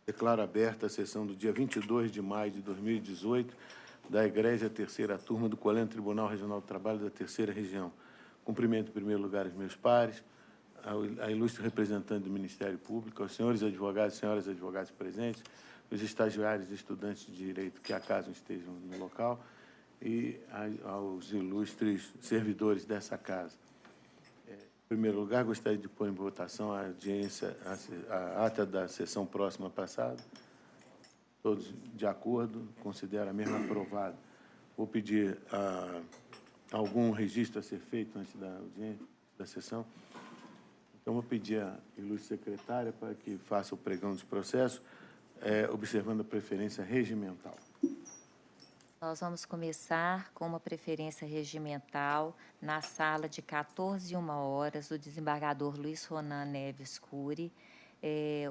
Declaro aberta a sessão do dia 22 de maio de 2018 da Egrégia Terceira Turma do Colégio Tribunal Regional do Trabalho da Terceira Região. Cumprimento, em primeiro lugar, os meus pares, a ilustre representante do Ministério Público, aos senhores advogados e senhoras advogadas presentes, os estagiários e estudantes de direito que acaso estejam no local e aos ilustres servidores dessa casa. Em primeiro lugar, gostaria de pôr em votação a audiência, a ata da sessão próxima passada. Todos de acordo, considero a mesma aprovada. Vou pedir algum registro a ser feito antes da audiência, da sessão. Então, vou pedir à ilustre secretária para que faça o pregão dos processos, observando a preferência regimental. Nós vamos começar com uma preferência regimental na sala de 14h, do desembargador Luiz Ronan Neves Cury,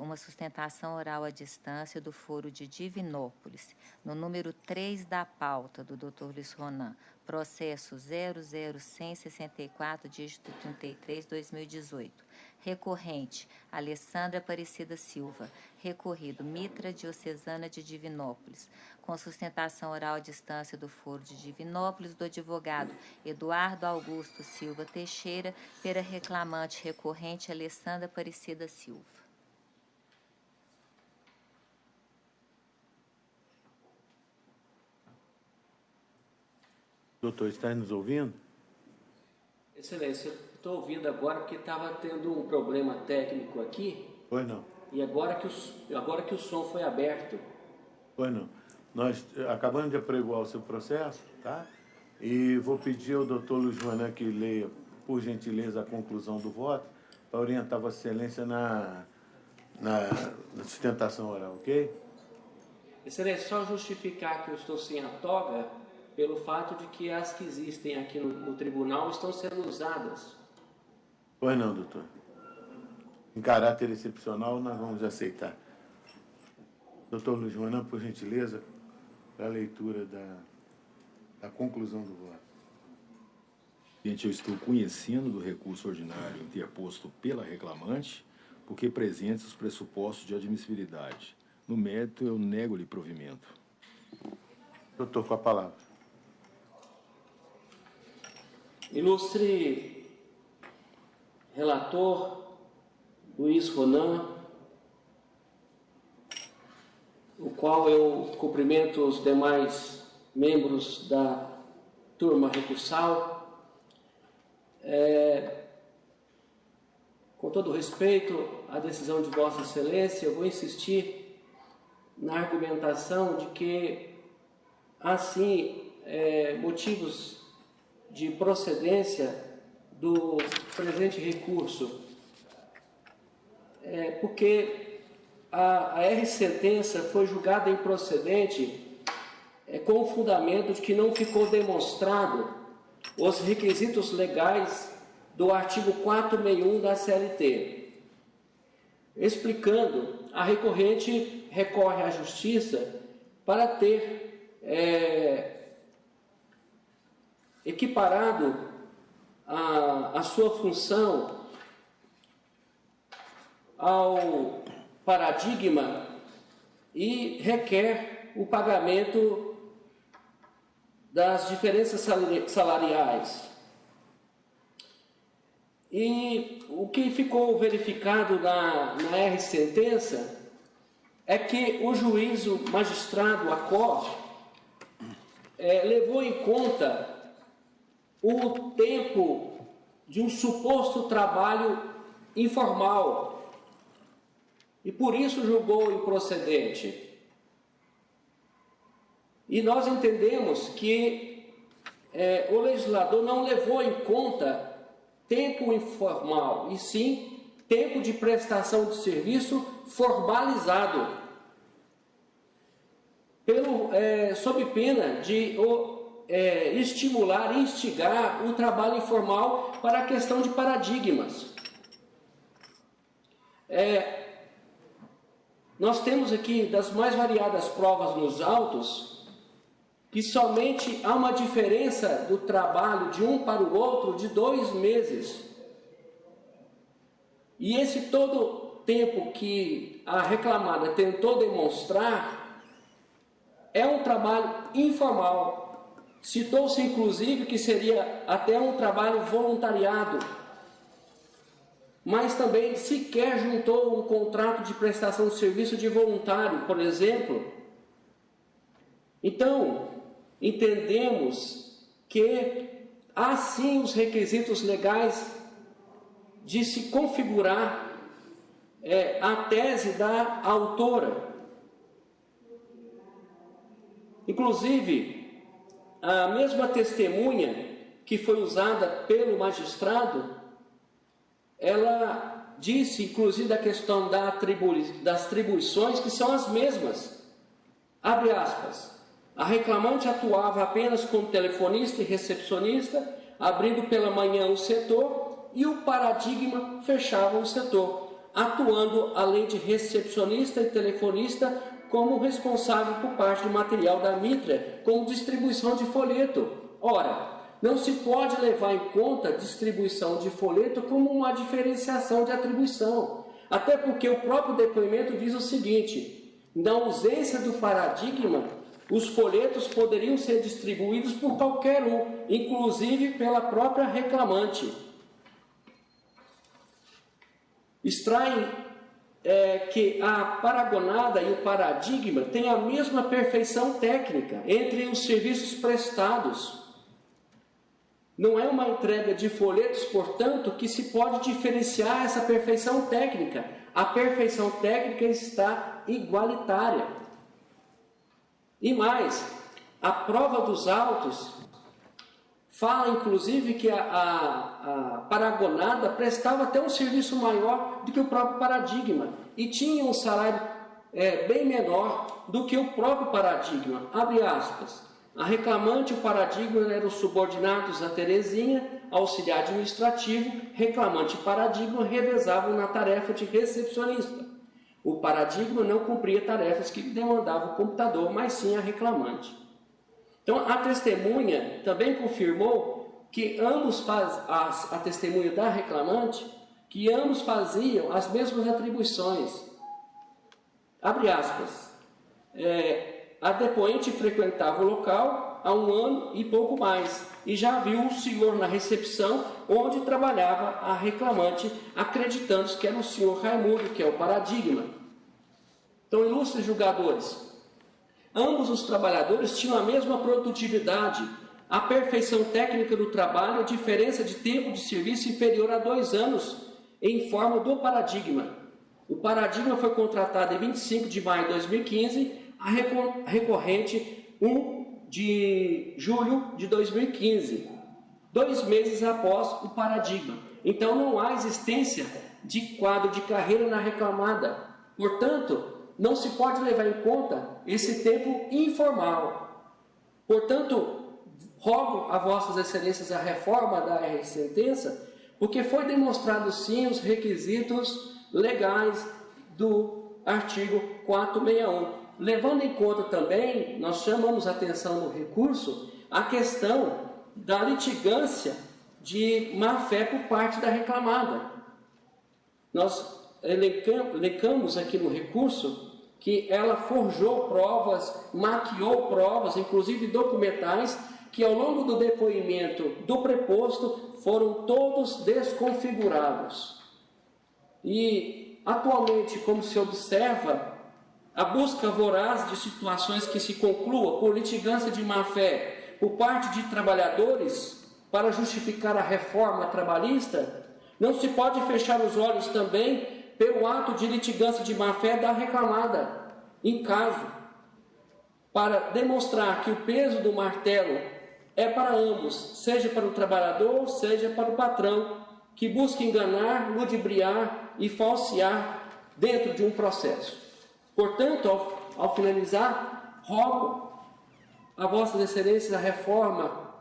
uma sustentação oral à distância do foro de Divinópolis, no número 3 da pauta do Dr. Luiz Ronan, processo 00164, dígito 33, 2018. Recorrente, Alessandra Aparecida Silva. Recorrido, Mitra Diocesana de Divinópolis. Com sustentação oral à distância do foro de Divinópolis, do advogado Eduardo Augusto Silva Teixeira, pela reclamante recorrente Alessandra Aparecida Silva. Doutor, está nos ouvindo? Excelência, estou ouvindo agora porque estava tendo um problema técnico aqui. Pois não. E agora que o som foi aberto. Pois não. Nós acabamos de apregoar o seu processo, tá? E vou pedir ao doutor Luiz Ronan que leia, por gentileza, a conclusão do voto, para orientar Vossa Excelência na sustentação oral, ok? Excelência, só justificar que eu estou sem a toga pelo fato de que as que existem aqui no tribunal estão sendo usadas. Pois não, doutor. Em caráter excepcional, nós vamos aceitar. Doutor Luiz Ronan, por gentileza, para a leitura da conclusão do voto. Gente, eu estou conhecendo do recurso ordinário interposto pela reclamante, porque presentes os pressupostos de admissibilidade. No mérito, eu nego-lhe provimento. Doutor, com a palavra. Ilustre relator Luiz Ronan, o qual eu cumprimento os demais membros da turma recursal. Com todo respeito à decisão de Vossa Excelência, eu vou insistir na argumentação de que há sim motivos de procedência do presente recurso, porque a R-sentença foi julgada improcedente com o fundamento de que não ficou demonstrado os requisitos legais do artigo 461 da CLT. Explicando, a recorrente recorre à Justiça para ter equiparado a sua função ao paradigma e requer o pagamento das diferenças salariais. E o que ficou verificado na R-sentença é que o juízo magistrado, a corte, levou em conta o tempo de um suposto trabalho informal e por isso julgou improcedente. E nós entendemos que o legislador não levou em conta tempo informal, e sim tempo de prestação de serviço formalizado, sob pena de estimular e instigar o trabalho informal para a questão de paradigmas. Nós temos aqui, das mais variadas provas nos autos, que somente há uma diferença do trabalho de um para o outro de 2 meses. E esse todo tempo que a reclamada tentou demonstrar é um trabalho informal. Citou-se, inclusive, que seria até um trabalho voluntariado, mas também sequer juntou um contrato de prestação de serviço de voluntário, por exemplo. Então, entendemos que há sim os requisitos legais de se configurar a tese da autora. Inclusive, a mesma testemunha que foi usada pelo magistrado, ela disse, inclusive, da questão das atribuições, que são as mesmas. Abre aspas. A reclamante atuava apenas como telefonista e recepcionista, abrindo pela manhã o setor, e o paradigma fechava o setor, atuando, além de recepcionista e telefonista, como responsável por parte do material da Mitra, com distribuição de folheto. Ora, não se pode levar em conta a distribuição de folheto como uma diferenciação de atribuição, até porque o próprio depoimento diz o seguinte: na ausência do paradigma, os folhetos poderiam ser distribuídos por qualquer um, inclusive pela própria reclamante. Extraem que a paragonada e o paradigma têm a mesma perfeição técnica entre os serviços prestados. Não é uma entrega de folhetos, portanto, que se pode diferenciar essa perfeição técnica. A perfeição técnica está igualitária. E mais, a prova dos autos fala, inclusive, que a paragonada prestava até um serviço maior do que o próprio paradigma e tinha um salário bem menor do que o próprio paradigma. Abre aspas. A reclamante e o paradigma eram subordinados a Terezinha, auxiliar administrativo. Reclamante e paradigma revezavam na tarefa de recepcionista. O paradigma não cumpria tarefas que demandavam o computador, mas sim a reclamante. Então, a testemunha também confirmou que a testemunha da reclamante, que ambos faziam as mesmas atribuições. Abre aspas. A depoente frequentava o local há 1 ano e pouco mais, e já viu o senhor na recepção onde trabalhava a reclamante, acreditando que era o senhor Raimundo, que é o paradigma. Então, ilustres julgadores, ambos os trabalhadores tinham a mesma produtividade, a perfeição técnica do trabalho, a diferença de tempo de serviço inferior a 2 anos, em forma do paradigma. O paradigma foi contratado em 25 de maio de 2015, a recorrente 1 de julho de 2015, 2 meses após o paradigma. Então, não há existência de quadro de carreira na reclamada. Portanto, não se pode levar em conta esse tempo informal. Portanto, rogo a vossas excelências a reforma da sentença, porque foi demonstrado sim os requisitos legais do artigo 461. Levando em conta também, nós chamamos a atenção no recurso, a questão da litigância de má-fé por parte da reclamada. Nós elencamos aqui no recurso que ela forjou provas, maquiou provas, inclusive documentais, que ao longo do depoimento do preposto foram todos desconfigurados. E atualmente, como se observa, a busca voraz de situações que se conclua por litigância de má-fé por parte de trabalhadores para justificar a reforma trabalhista, não se pode fechar os olhos também pelo ato de litigância de má-fé da reclamada, em caso, para demonstrar que o peso do martelo é para ambos, seja para o trabalhador, seja para o patrão, que busca enganar, ludibriar e falsear dentro de um processo. Portanto, ao finalizar, rogo a vossas excelências a reforma,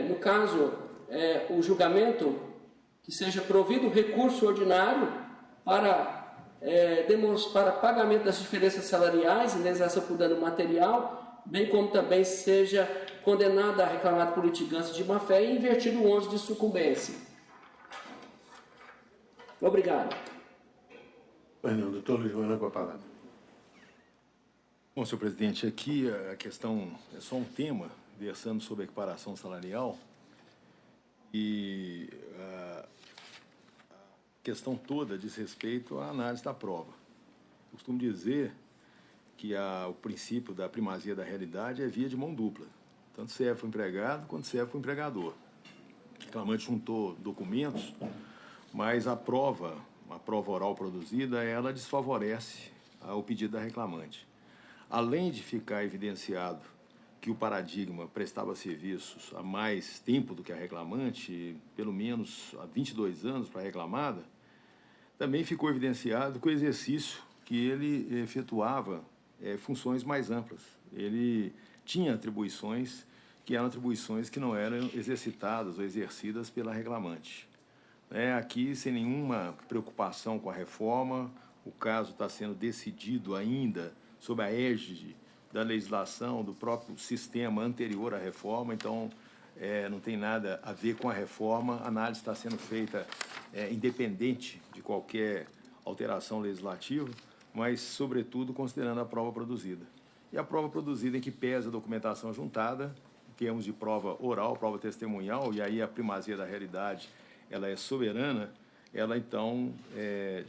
no caso, o julgamento, que seja provido o recurso ordinário para pagamento das diferenças salariais, indenização por dano material, bem como também seja condenada a reclamada por litigância de má-fé e invertido o ônus de sucumbência. Obrigado. Pois não, doutor Luiz Manuel, com a palavra. Bom, senhor presidente, aqui a questão é só um tema versando sobre a equiparação salarial e a questão toda diz respeito à análise da prova. Eu costumo dizer que o princípio da primazia da realidade é via de mão dupla. Tanto serve para o empregado quanto serve para o empregador. O reclamante juntou documentos, mas a prova oral produzida, ela desfavorece o pedido da reclamante. Além de ficar evidenciado que o paradigma prestava serviços há mais tempo do que a reclamante, pelo menos há 22 anos para a reclamada, também ficou evidenciado que o exercício que ele efetuava funções mais amplas. Ele tinha atribuições que eram atribuições que não eram exercitadas ou exercidas pela reclamante. Aqui, sem nenhuma preocupação com a reforma, o caso está sendo decidido ainda sob a égide da legislação, do próprio sistema anterior à reforma, então não tem nada a ver com a reforma, a análise está sendo feita independente de qualquer alteração legislativa, mas, sobretudo, considerando a prova produzida. E a prova produzida em que pesa a documentação juntada, em termos de prova oral, prova testemunhal, e aí a primazia da realidade ela é soberana, ela, então,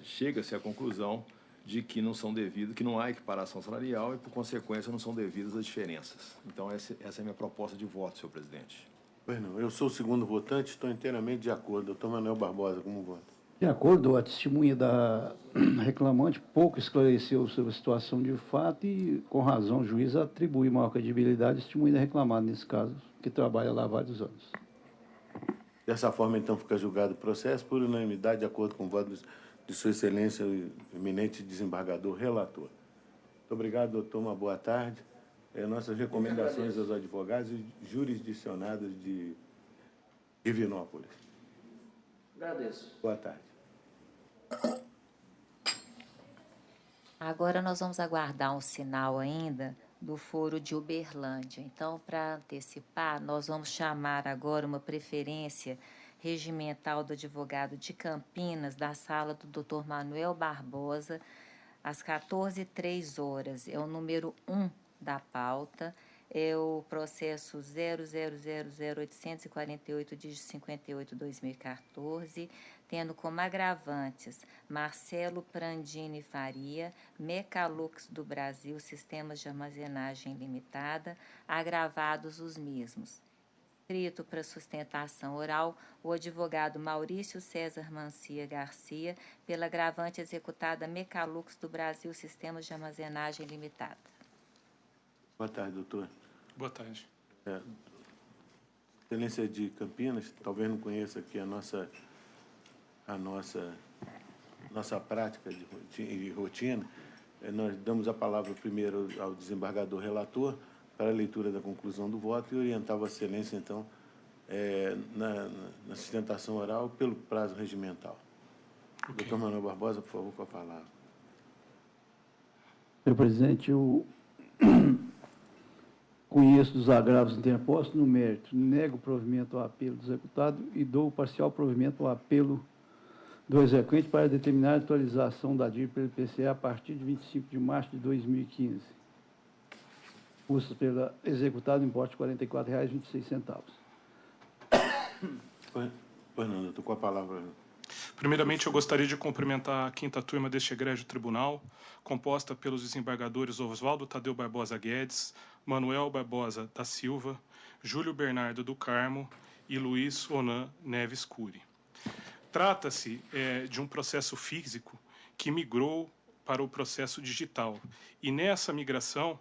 chega-se à conclusão de que não são devidos, que não há equiparação salarial e, por consequência, não são devidas as diferenças. Então, essa é a minha proposta de voto, senhor presidente. Pois não, eu sou o segundo votante, estou inteiramente de acordo. Doutor Manuel Barbosa, como vota? De acordo, a testemunha da reclamante pouco esclareceu sobre a situação de fato e, com razão, o juiz atribui maior credibilidade à testemunha da reclamada, nesse caso, que trabalha lá há vários anos. Dessa forma, então, fica julgado o processo por unanimidade, de acordo com o voto de Sua Excelência, o eminente desembargador relator. Muito obrigado, doutor. Uma boa tarde. Nossas recomendações aos advogados jurisdicionados de Divinópolis. Agradeço. Boa tarde. Agora nós vamos aguardar um sinal ainda do foro de Uberlândia. Então, para antecipar, nós vamos chamar agora uma preferência regimental do advogado de Campinas, da sala do Dr. Manuel Barbosa, às 14h03. É o número 1 da pauta, é o processo 0000848 de 58/2014, tendo como agravantes Marcelo Prandini Faria, Mecalux do Brasil, Sistemas de Armazenagem Limitada, agravados os mesmos. Escrito para sustentação oral, o advogado Maurício César Mancia Garcia, pela agravante executada Mecalux do Brasil, Sistemas de Armazenagem Limitada. Boa tarde, doutor. Boa tarde. Excelência de Campinas, talvez não conheça aqui a nossa prática de rotina. Nós damos a palavra primeiro ao desembargador relator para a leitura da conclusão do voto e orientar Vossa Excelência, então, na sustentação oral pelo prazo regimental. Okay. Doutor Manuel Barbosa, por favor, com a palavra. Senhor presidente, eu conheço dos agravos interpostos no mérito, nego o provimento ao apelo do executado e dou o parcial provimento ao apelo do exequente para determinar a atualização da dívida pelo IPCA a partir de 25 de março de 2015. Custos pela executada, importe de R$ 44,26. Pois não, doutor, com a palavra. Primeiramente, eu gostaria de cumprimentar a quinta turma deste egrégio tribunal, composta pelos desembargadores Oswaldo Tadeu Barbosa Guedes, Manuel Barbosa da Silva, Júlio Bernardo do Carmo e Luiz Onan Neves Cury. Trata-se de um processo físico que migrou para o processo digital. E nessa migração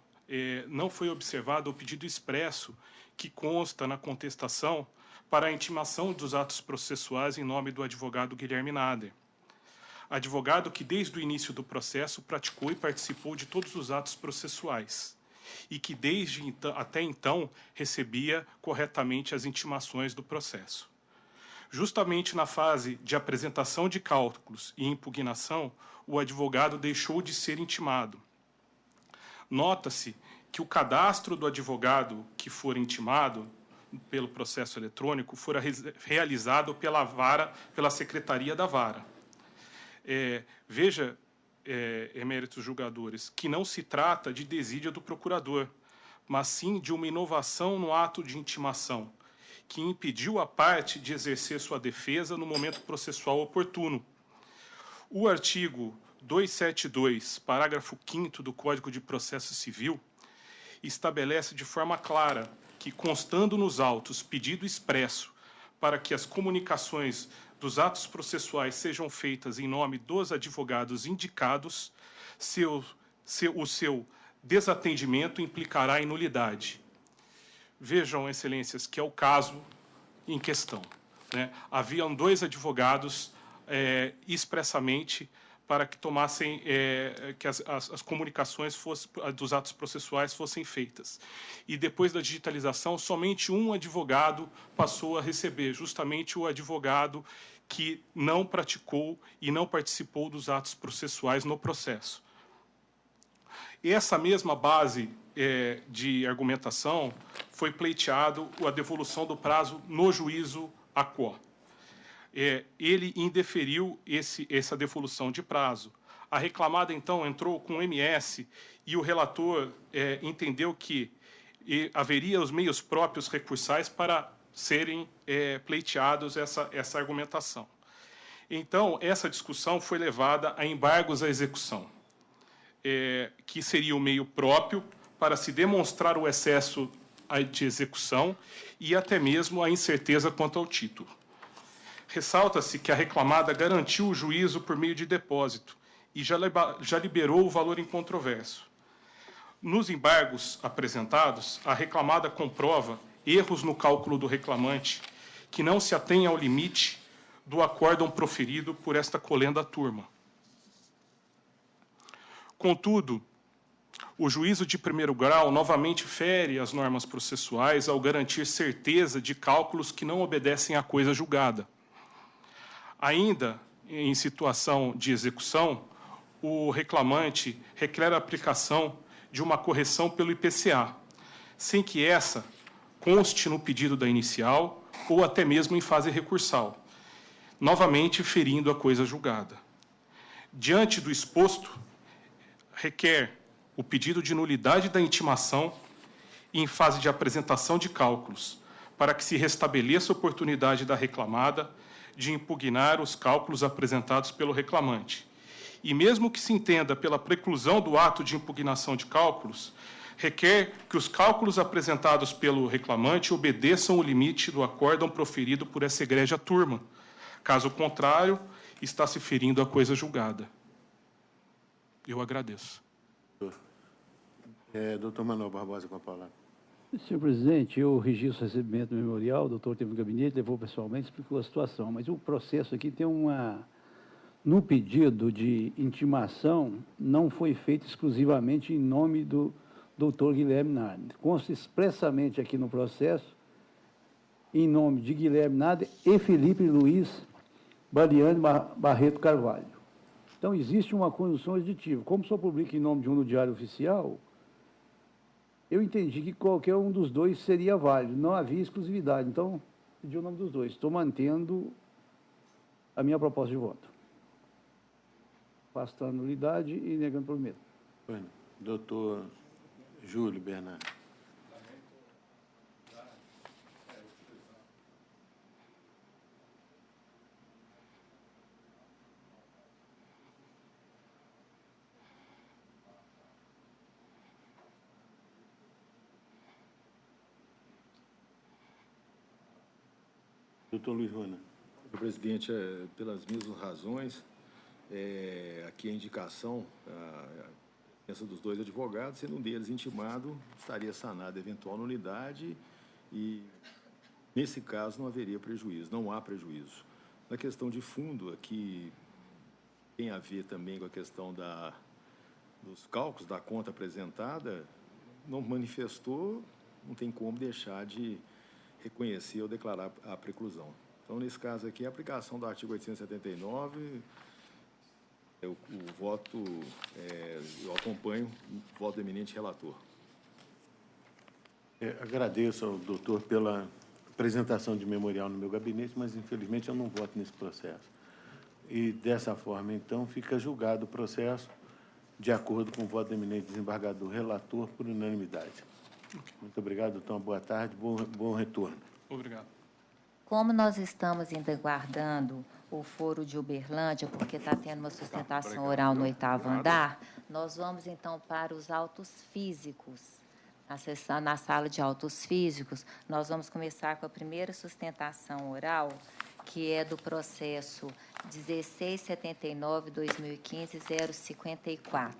não foi observado o pedido expresso que consta na contestação para a intimação dos atos processuais em nome do advogado Guilherme Nader. Advogado que, desde o início do processo, praticou e participou de todos os atos processuais e que, até então, recebia corretamente as intimações do processo. Justamente na fase de apresentação de cálculos e impugnação, o advogado deixou de ser intimado. Nota-se que o cadastro do advogado que for intimado pelo processo eletrônico fora realizado pela Secretaria da Vara. Veja eméritos julgadores, que não se trata de desídia do procurador, mas sim de uma inovação no ato de intimação, que impediu a parte de exercer sua defesa no momento processual oportuno. O artigo 272, parágrafo 5º do Código de Processo Civil, estabelece de forma clara que, constando nos autos pedido expresso para que as comunicações dos atos processuais sejam feitas em nome dos advogados indicados, o seu desatendimento implicará em nulidade. Vejam, excelências, que é o caso em questão, né? Haviam 2 advogados expressamente para que tomassem, que as comunicações dos atos processuais fossem feitas. E depois da digitalização, somente um advogado passou a receber, justamente o advogado que não praticou e não participou dos atos processuais no processo. E essa mesma base de argumentação foi pleiteado a devolução do prazo no juízo ACO. Ele indeferiu essa devolução de prazo. A reclamada, então, entrou com o MS e o relator entendeu que haveria os meios próprios recursais para serem pleiteados essa argumentação. Então, essa discussão foi levada a embargos à execução, que seria o meio próprio para se demonstrar o excesso de execução e até mesmo a incerteza quanto ao título. Ressalta-se que a reclamada garantiu o juízo por meio de depósito e já liberou o valor incontroverso. Nos embargos apresentados, a reclamada comprova erros no cálculo do reclamante que não se atém ao limite do acórdão proferido por esta colenda turma. Contudo, o juízo de primeiro grau novamente fere as normas processuais ao garantir certeza de cálculos que não obedecem à coisa julgada. Ainda em situação de execução, o reclamante requer a aplicação de uma correção pelo IPCA, sem que essa conste no pedido da inicial ou até mesmo em fase recursal, novamente ferindo a coisa julgada. Diante do exposto, requer o pedido de nulidade da intimação em fase de apresentação de cálculos, para que se restabeleça a oportunidade da reclamada de impugnar os cálculos apresentados pelo reclamante. E mesmo que se entenda pela preclusão do ato de impugnação de cálculos, requer que os cálculos apresentados pelo reclamante obedeçam o limite do acórdão proferido por essa egrégia turma. Caso contrário, está se ferindo a coisa julgada. Eu agradeço. Doutor Manuel Barbosa, com a palavra. Senhor presidente, eu registro o recebimento memorial, o doutor teve no gabinete, levou pessoalmente, explicou a situação, mas o processo aqui tem no pedido de intimação, não foi feito exclusivamente em nome do doutor Guilherme Nardi. Consta expressamente aqui no processo, em nome de Guilherme Nardi e Felipe Luiz Baliane Barreto Carvalho. Então, existe uma conjunção aditiva. Como só publica em nome de um no Diário Oficial, eu entendi que qualquer um dos dois seria válido, não havia exclusividade. Então, pedi o nome dos dois. Estou mantendo a minha proposta de voto. Afastando a nulidade e negando provimento. Bueno, doutor Júlio Bernardo. Doutor Luiz Rona. Senhor presidente, pelas mesmas razões, aqui a indicação, a presença dos 2 advogados, sendo um deles intimado, estaria sanada eventual nulidade e, nesse caso, não haveria prejuízo, não há prejuízo. Na questão de fundo, aqui tem a ver também com a questão dos cálculos da conta apresentada, não manifestou, não tem como deixar de reconhecer ou declarar a preclusão. Então, nesse caso aqui, a aplicação do artigo 879, o voto, eu acompanho o voto do eminente relator. Agradeço ao doutor pela apresentação de memorial no meu gabinete, mas, infelizmente, eu não voto nesse processo. E, dessa forma, então, fica julgado o processo de acordo com o voto do eminente desembargador relator por unanimidade. Muito obrigado, doutor. Boa tarde, bom retorno. Obrigado. Como nós estamos ainda aguardando o foro de Uberlândia, porque está tendo uma sustentação oral no 8º andar, nós vamos, então, para os autos físicos. Na sala de autos físicos, nós vamos começar com a primeira sustentação oral, que é do processo 1679-2015-054.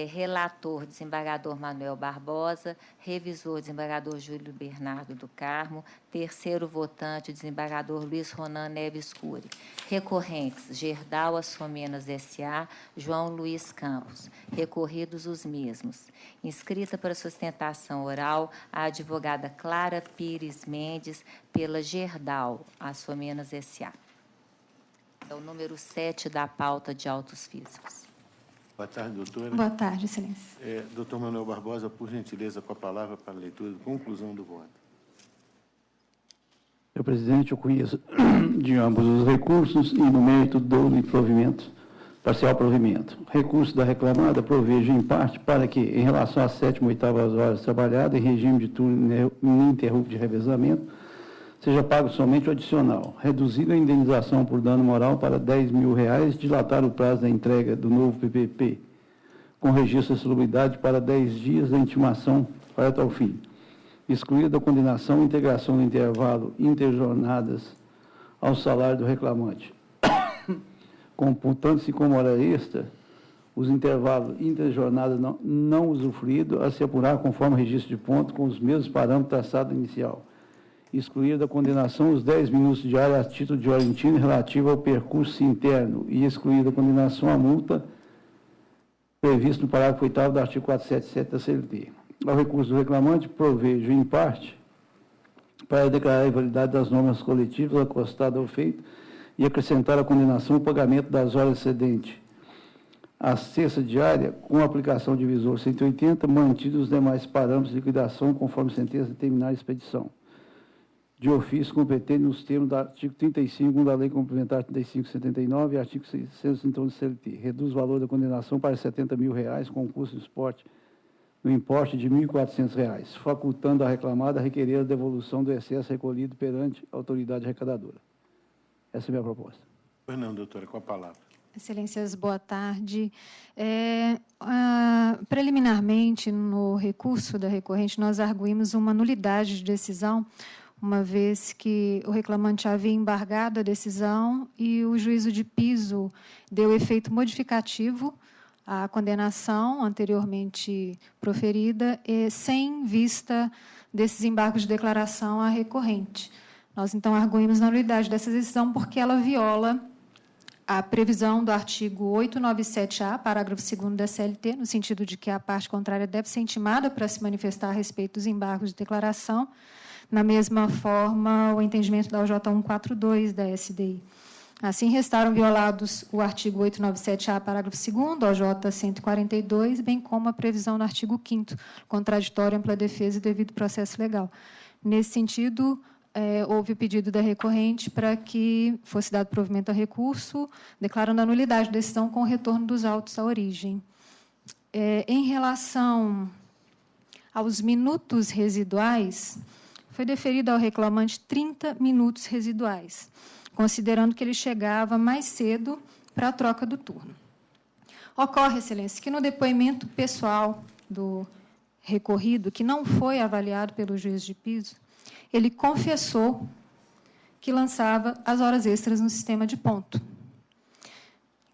Relator, desembargador Manuel Barbosa. Revisor, desembargador Júlio Bernardo do Carmo. Terceiro votante, desembargador Luiz Ronan Neves Cury. Recorrentes, Gerdau Asfomenas S.A., João Luiz Campos. Recorridos os mesmos. Inscrita para sustentação oral, a advogada Clara Pires Mendes, pela Gerdau Asfomenas S.A. É o número 7 da pauta de autos físicos. Boa tarde, doutora. Boa tarde, excelência. Doutor Manuel Barbosa, por gentileza, com a palavra para a leitura e conclusão do voto. Senhor presidente, eu conheço de ambos os recursos e, no mérito, dou-lhe provimento, parcial provimento. Recurso da reclamada provejo, em parte, para que, em relação às 7ª e 8ª horas trabalhadas, em regime de turno ininterrupto de revezamento, seja pago somente o adicional, reduzida a indenização por dano moral para R$10.000, dilatar o prazo da entrega do novo PPP, com registro de salubridade para 10 dias da intimação para tal fim, excluída da condenação e integração do intervalo interjornadas ao salário do reclamante, computando-se como hora extra os intervalos interjornadas não usufruídos a se apurar conforme o registro de ponto com os mesmos parâmetros traçados inicial, excluir da condenação os 10 minutos diários a título de hora intino relativo ao percurso interno e excluir da condenação a multa prevista no parágrafo 8º do artigo 477 da CLT. Ao recurso do reclamante, provejo, em parte, para declarar a invalidade das normas coletivas acostada ao feito e acrescentar a condenação o pagamento das horas excedentes à cesta diária com aplicação divisor 180, mantidos os demais parâmetros de liquidação conforme sentença determinar a expedição. De ofício competente nos termos do artigo 35 da Lei Complementar 3579 e artigo 631 do CLT. Reduz o valor da condenação para R$70.000 com custo de esporte no importe de R$1.400, facultando a reclamada a requerer a devolução do excesso recolhido perante a autoridade arrecadadora. Essa é a minha proposta. Pois não, doutora, com a palavra. Excelências, boa tarde. Preliminarmente, no recurso da recorrente, nós arguímos uma nulidade de decisão, uma vez que o reclamante havia embargado a decisão e o juízo de piso deu efeito modificativo à condenação anteriormente proferida, sem vista desses embargos de declaração à recorrente. Nós, então, arguímos na nulidade dessa decisão porque ela viola a previsão do artigo 897-A, parágrafo 2º da CLT, no sentido de que a parte contrária deve ser intimada para se manifestar a respeito dos embargos de declaração. Na mesma forma, o entendimento da OJ 142 da SDI. Assim, restaram violados o artigo 897-A, parágrafo 2º, OJ 142, bem como a previsão do artigo 5º, contraditório, ampla defesa e devido processo legal. Nesse sentido, houve o pedido da recorrente para que fosse dado provimento a recurso, declarando a nulidade da decisão com o retorno dos autos à origem. Em relação aos minutos residuais, foi deferido ao reclamante 30 minutos residuais, considerando que ele chegava mais cedo para a troca do turno. Ocorre, excelência, que no depoimento pessoal do recorrido, que não foi avaliado pelo juiz de piso, ele confessou que lançava as horas extras no sistema de ponto.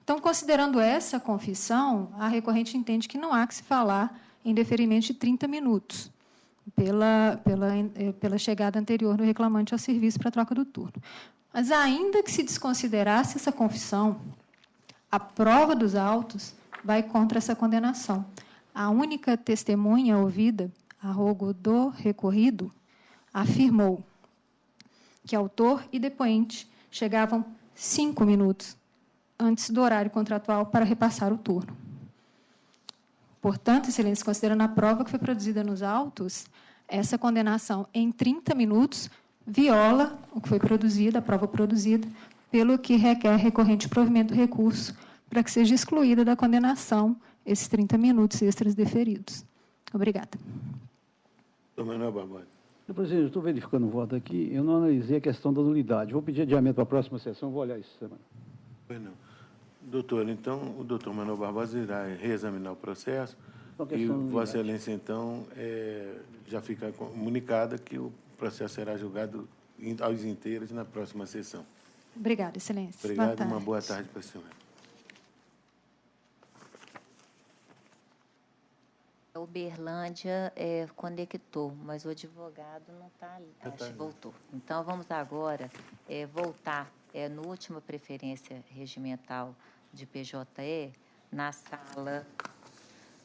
Então, considerando essa confissão, a recorrente entende que não há que se falar em deferimento de 30 minutos, pela chegada anterior do reclamante ao serviço para a troca do turno. Mas, ainda que se desconsiderasse essa confissão, a prova dos autos vai contra essa condenação. A única testemunha ouvida, a rogo do recorrido, afirmou que autor e depoente chegavam 5 minutos antes do horário contratual para repassar o turno. Portanto, excelência, considerando a prova que foi produzida nos autos, essa condenação em 30 minutos viola o que foi produzido, a prova produzida, pelo que requer recorrente provimento do recurso para que seja excluída da condenação esses 30 minutos extras deferidos. Obrigada. Doutor Manuel Barbosa. Senhor presidente, eu estou verificando o voto aqui, eu não analisei a questão da nulidade. Vou pedir adiamento para a próxima sessão, vou olhar isso semana. Pois não. Doutor, então, o doutor Manuel Barbosa irá reexaminar o processo e Vossa Excelência, então, já fica comunicada que o processo será julgado aos inteiros na próxima sessão. Obrigada, Excelência. Obrigado, uma boa tarde para a senhora. Uberlândia conectou, mas o advogado não está ali. Acho que voltou. Então, vamos agora voltar no última preferência regimental de PJE, na sala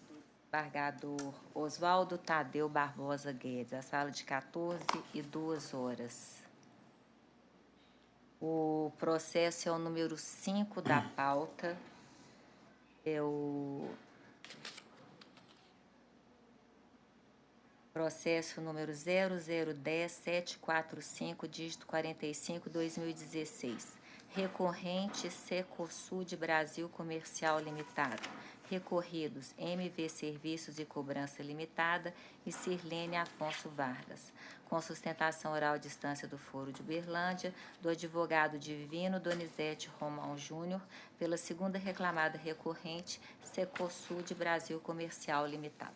do desembargador Oswaldo Tadeu Barbosa Guedes, a sala de 14h02. O processo é o número 5 da pauta. É o processo número 0010-745, dígito 45-2016. Recorrente Secosud Brasil Comercial Limitado. Recorridos MV Serviços e Cobrança Limitada e Sirlene Afonso Vargas. Com sustentação oral à distância do Foro de Uberlândia, do advogado Divino Donizete Romão Júnior, pela segunda reclamada recorrente Secosud Brasil Comercial Limitada.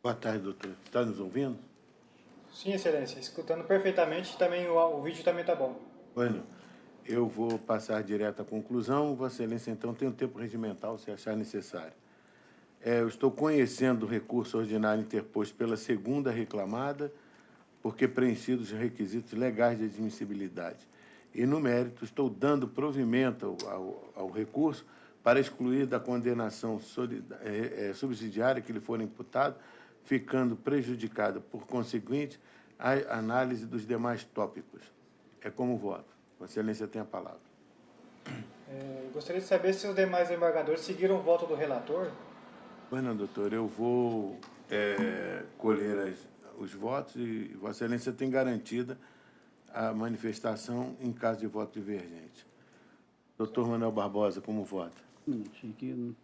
Boa tarde, doutor. Está nos ouvindo? Sim, Excelência. Escutando perfeitamente, também o vídeo também está bom. Bueno, eu vou passar direto à conclusão. Vossa Excelência, então, tem um tempo regimental, se achar necessário. Eu estou conhecendo o recurso ordinário interposto pela segunda reclamada, porque preenchidos os requisitos legais de admissibilidade. E, no mérito, estou dando provimento ao recurso para excluir da condenação subsidiária que lhe for imputado, ficando prejudicada, por conseguinte, a análise dos demais tópicos. É como voto. Vossa Excelência tem a palavra. Gostaria de saber se os demais embargadores seguiram o voto do relator. Pois não, doutor. Eu vou colher os votos e Vossa Excelência tem garantida a manifestação em caso de voto divergente. Doutor Manuel Barbosa, como vota? Um minutinho aqui.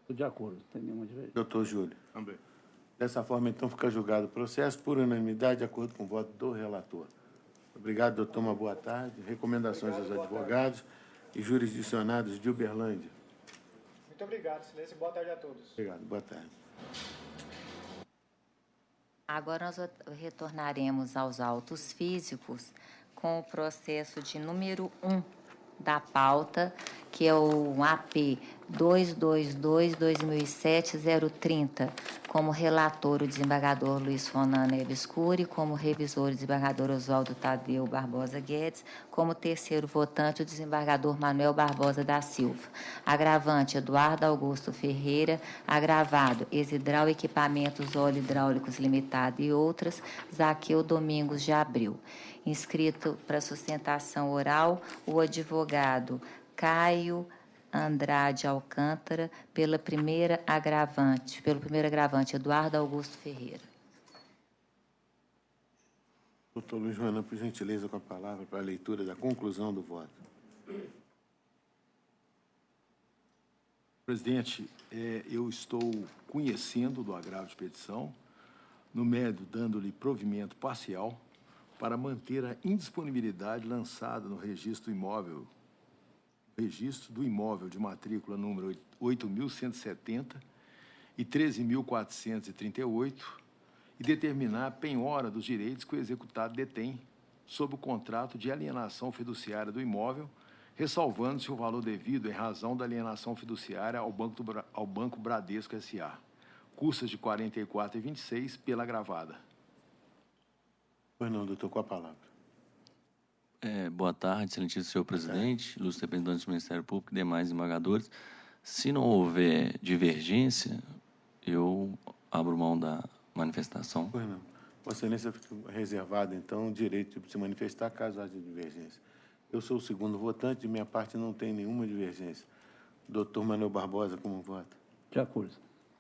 De acordo, não tem nenhuma divergência. Doutor Júlio. Também. Dessa forma, então, fica julgado o processo por unanimidade, de acordo com o voto do relator. Obrigado, doutor. Uma boa tarde. Recomendações aos advogados e jurisdicionados de Uberlândia. Muito obrigado, Excelência. Boa tarde a todos. Obrigado. Boa tarde. Agora nós retornaremos aos autos físicos com o processo de número 1 da pauta, que é o AP 222-2007-030, como relator o desembargador Luiz Ronan Neves Cury, como revisor o desembargador Oswaldo Tadeu Barbosa Guedes, como terceiro votante o desembargador Manuel Barbosa da Silva. Agravante Eduardo Augusto Ferreira, agravado Exidral Equipamentos Óleo Hidráulicos Limitada e outras, Zaqueu Domingos de Abreu. Inscrito para sustentação oral, o advogado Caio Andrade Alcântara, pelo primeiro agravante, Eduardo Augusto Ferreira. Doutor Luiz Ronan, por gentileza, com a palavra para a leitura da conclusão do voto. Presidente, eu estou conhecendo do agravo de petição, no mérito dando-lhe provimento parcial para manter a indisponibilidade lançada no registro do imóvel de matrícula número 8.170 e 13.438 e determinar a penhora dos direitos que o executado detém sob o contrato de alienação fiduciária do imóvel, ressalvando-se o valor devido em razão da alienação fiduciária ao Banco Bradesco S.A., custas de R$ 44,26 pela agravada. Pois não, doutor, com a palavra. Boa tarde, excelentíssimo senhor presidente, ilustres representantes do Ministério Público e demais desembargadores. Se não houver divergência, eu abro mão da manifestação. Pois não. Vossa Excelência fica reservado, então, o direito de se manifestar caso haja divergência. Eu sou o segundo votante, de minha parte não tem nenhuma divergência. Doutor Manuel Barbosa, como vota? De acordo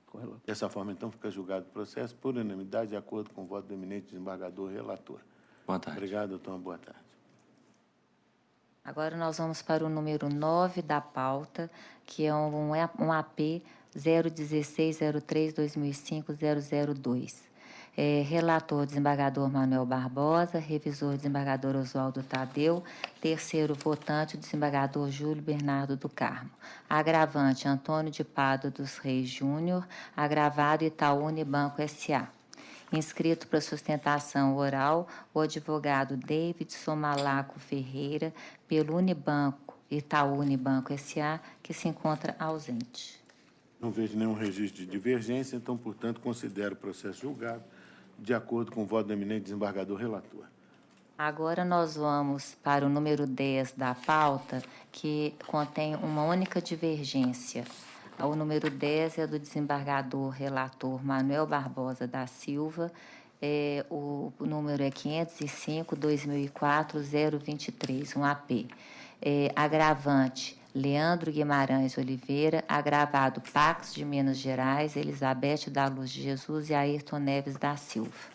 com o relator. Dessa forma, então, fica julgado o processo por unanimidade, de acordo com o voto do eminente desembargador relator. Boa tarde. Obrigado, doutor. Boa tarde. Agora nós vamos para o número 9 da pauta, que é um AP 01603-2005-002. Relator, desembargador Manuel Barbosa, revisor, desembargador Oswaldo Tadeu, terceiro votante, desembargador Júlio Bernardo do Carmo. Agravante, Antônio de Pádua dos Reis Júnior, agravado Itaú Unibanco S.A. Inscrito para sustentação oral, o advogado Davidson Malaco Ferreira, pelo Unibanco, Itaú Unibanco S.A., que se encontra ausente. Não vejo nenhum registro de divergência, então, portanto, considero o processo julgado de acordo com o voto do eminente desembargador relator. Agora nós vamos para o número 10 da pauta, que contém uma única divergência. O número 10 é do desembargador relator Manuel Barbosa da Silva. O número é 505-2004-023, um AP. Agravante, Leandro Guimarães Oliveira, agravado Pax de Minas Gerais, Elizabeth da Luz de Jesus e Ayrton Neves da Silva.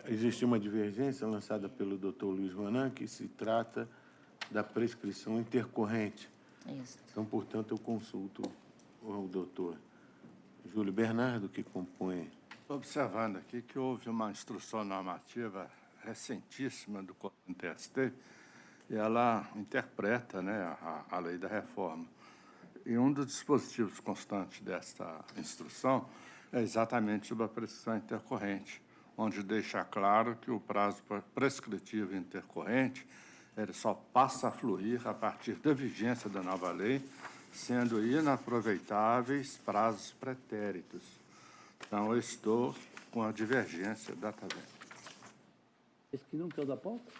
Existe uma divergência lançada pelo doutor Luiz Ronan, que se trata da prescrição intercorrente. Isso. Então, portanto, eu consulto o doutor Júlio Bernardo, que compõe... Estou observando aqui que houve uma instrução normativa recentíssima do TST, e ela interpreta, né, a lei da reforma. E um dos dispositivos constantes desta instrução é exatamente sobre a prescrição intercorrente, onde deixa claro que o prazo prescritivo intercorrente ele só passa a fluir a partir da vigência da nova lei, sendo inaproveitáveis prazos pretéritos. Então, eu estou com a divergência da tabela. Esse que não é o da pauta?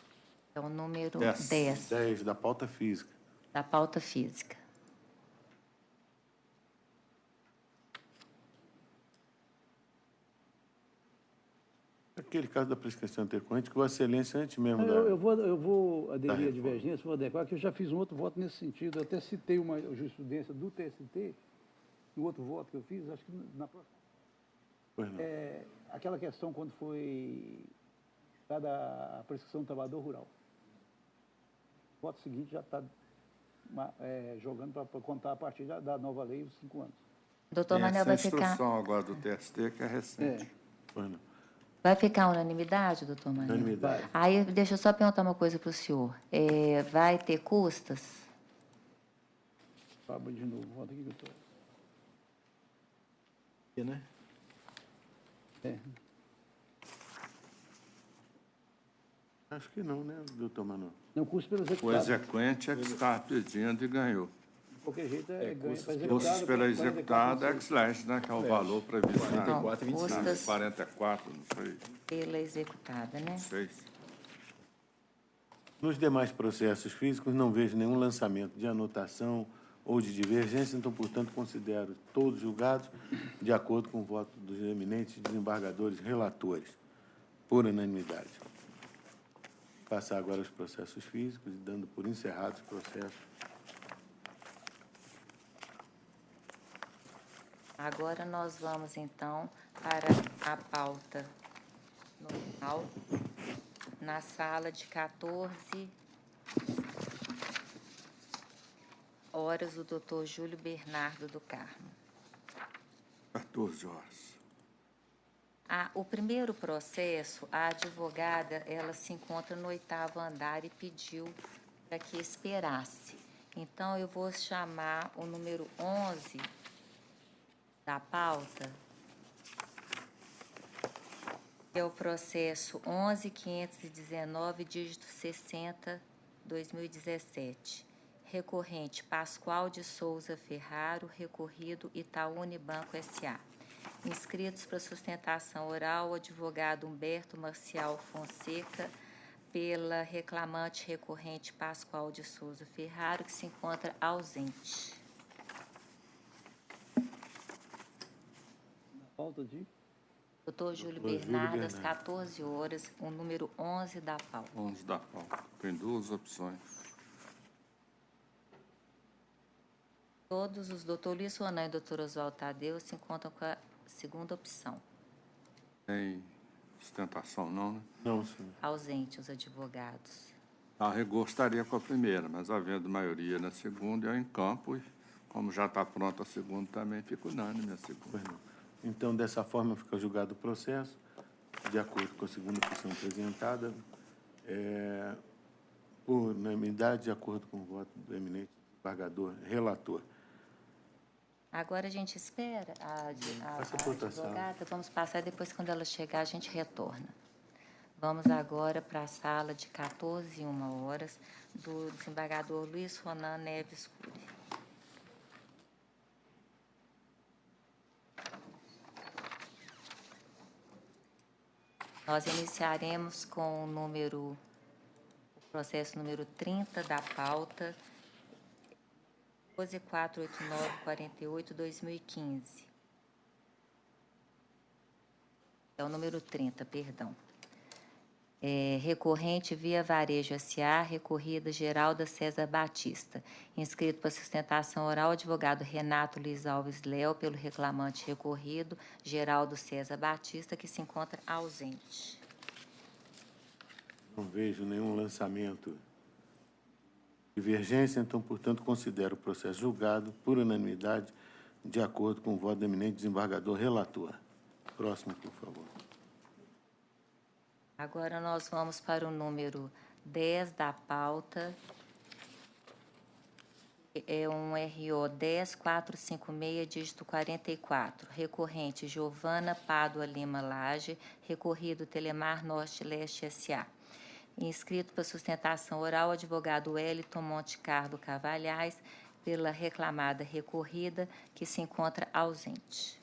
É o número 10. 10 da pauta física. Da pauta física. Aquele caso da prescrição intercorrente, que Vossa Excelência, antes mesmo Eu vou aderir à divergência, vou adequar, que eu já fiz um outro voto nesse sentido. Eu até citei uma jurisprudência do TST, no outro voto que eu fiz, acho que na próxima. Pois não. Aquela questão quando foi dada a prescrição do trabalhador rural. O voto seguinte já está jogando para contar a partir da nova lei os 5 anos. Doutor Manuel vai ficar... instrução agora do TST, que é recente. Pois não. Vai ficar unanimidade, doutor Manuel? Unanimidade. Aí, deixa eu só perguntar uma coisa para o senhor. Vai ter custas? Fábio, de novo, volta aqui, doutor. Né? Acho que não, né, doutor Manuel? Não, custo pelo executado. O exequente é que está pedindo e ganhou. De qualquer jeito, ganha para executado. Custos pela executada ex-lege, né, que é o valor previsto na 44 e 25. Custas 44, não sei. pela executada, né? Não sei. Nos demais processos físicos, não vejo nenhum lançamento de anotação ou de divergência, então, portanto, considero todos julgados de acordo com o voto dos eminentes desembargadores relatores, por unanimidade. Passar agora os processos físicos e dando por encerrados os processos. Agora nós vamos, então, para a pauta normal, na sala de 14 horas, o doutor Júlio Bernardo do Carmo. 14 horas. O primeiro processo, a advogada, ela se encontra no 8º andar e pediu para que esperasse. Então, eu vou chamar o número 11 da pauta, que é o processo 11.519, dígito 60, 2017. Recorrente Pascoal de Souza Ferraro, recorrido Itaú Unibanco S.A. Inscritos para sustentação oral, o advogado Humberto Marcial Fonseca, pela reclamante recorrente Pascoal de Souza Ferraro, que se encontra ausente. Falta de... Doutor Júlio Bernardo, às 14 horas, o número 11 da pauta. 11 da pauta. Tem duas opções. Todos os doutor Luiz Ronan e doutor Oswaldo Tadeu se encontram com a segunda opção. Tem sustentação, não, né? Não, senhor. Ausente os advogados. A rigor estaria com a primeira, mas havendo maioria na segunda, eu em campo, e como já está pronta a segunda, também fica unânime a segunda. Pois não. Então, dessa forma, fica julgado o processo, de acordo com a segunda opção apresentada, por unanimidade, de acordo com o voto do eminente desembargador relator. Agora a gente espera a votação. advogada. Vamos passar, depois, quando ela chegar, a gente retorna. Vamos agora para a sala de 14h01 horas, do desembargador Luiz Ronan Neves Cury. Nós iniciaremos com o processo número 30 da pauta, 12.489/48/2015. É o número 30, perdão. Recorrente Via Varejo S.A., recorrida Geralda César Batista. Inscrito para sustentação oral, advogado Renato Luiz Alves Léo, pelo reclamante recorrido Geraldo César Batista, que se encontra ausente. Não vejo nenhum lançamento de divergência, então, portanto, considero o processo julgado por unanimidade, de acordo com o voto do eminente desembargador relator. Próximo, por favor. Agora nós vamos para o número 10 da pauta. É um RO 10456, dígito 44. Recorrente Giovana Pádua Lima Lage, recorrido Telemar Norte Leste S.A. Inscrito para sustentação oral, advogado Wellington Monte Carlo Cavalhais, pela reclamada recorrida, que se encontra ausente.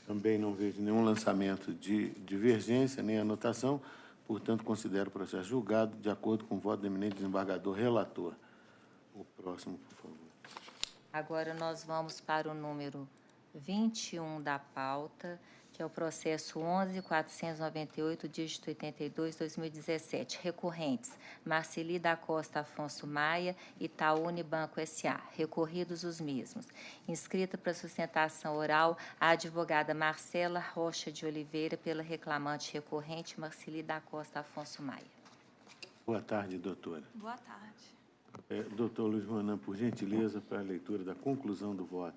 Também não vejo nenhum lançamento de divergência nem anotação, portanto, considero o processo julgado de acordo com o voto do eminente desembargador relator. O próximo, por favor. Agora nós vamos para o número 21 da pauta, que é o processo 11.498, dígito 82, 2017. Recorrentes: Marceli da Costa Afonso Maia, Itaúne Banco S.A. Recorridos os mesmos. Inscrita para sustentação oral, a advogada Marcela Rocha de Oliveira, pela reclamante recorrente Marceli da Costa Afonso Maia. Boa tarde, doutora. Boa tarde. Doutor Luiz Ronan, por gentileza, para a leitura da conclusão do voto.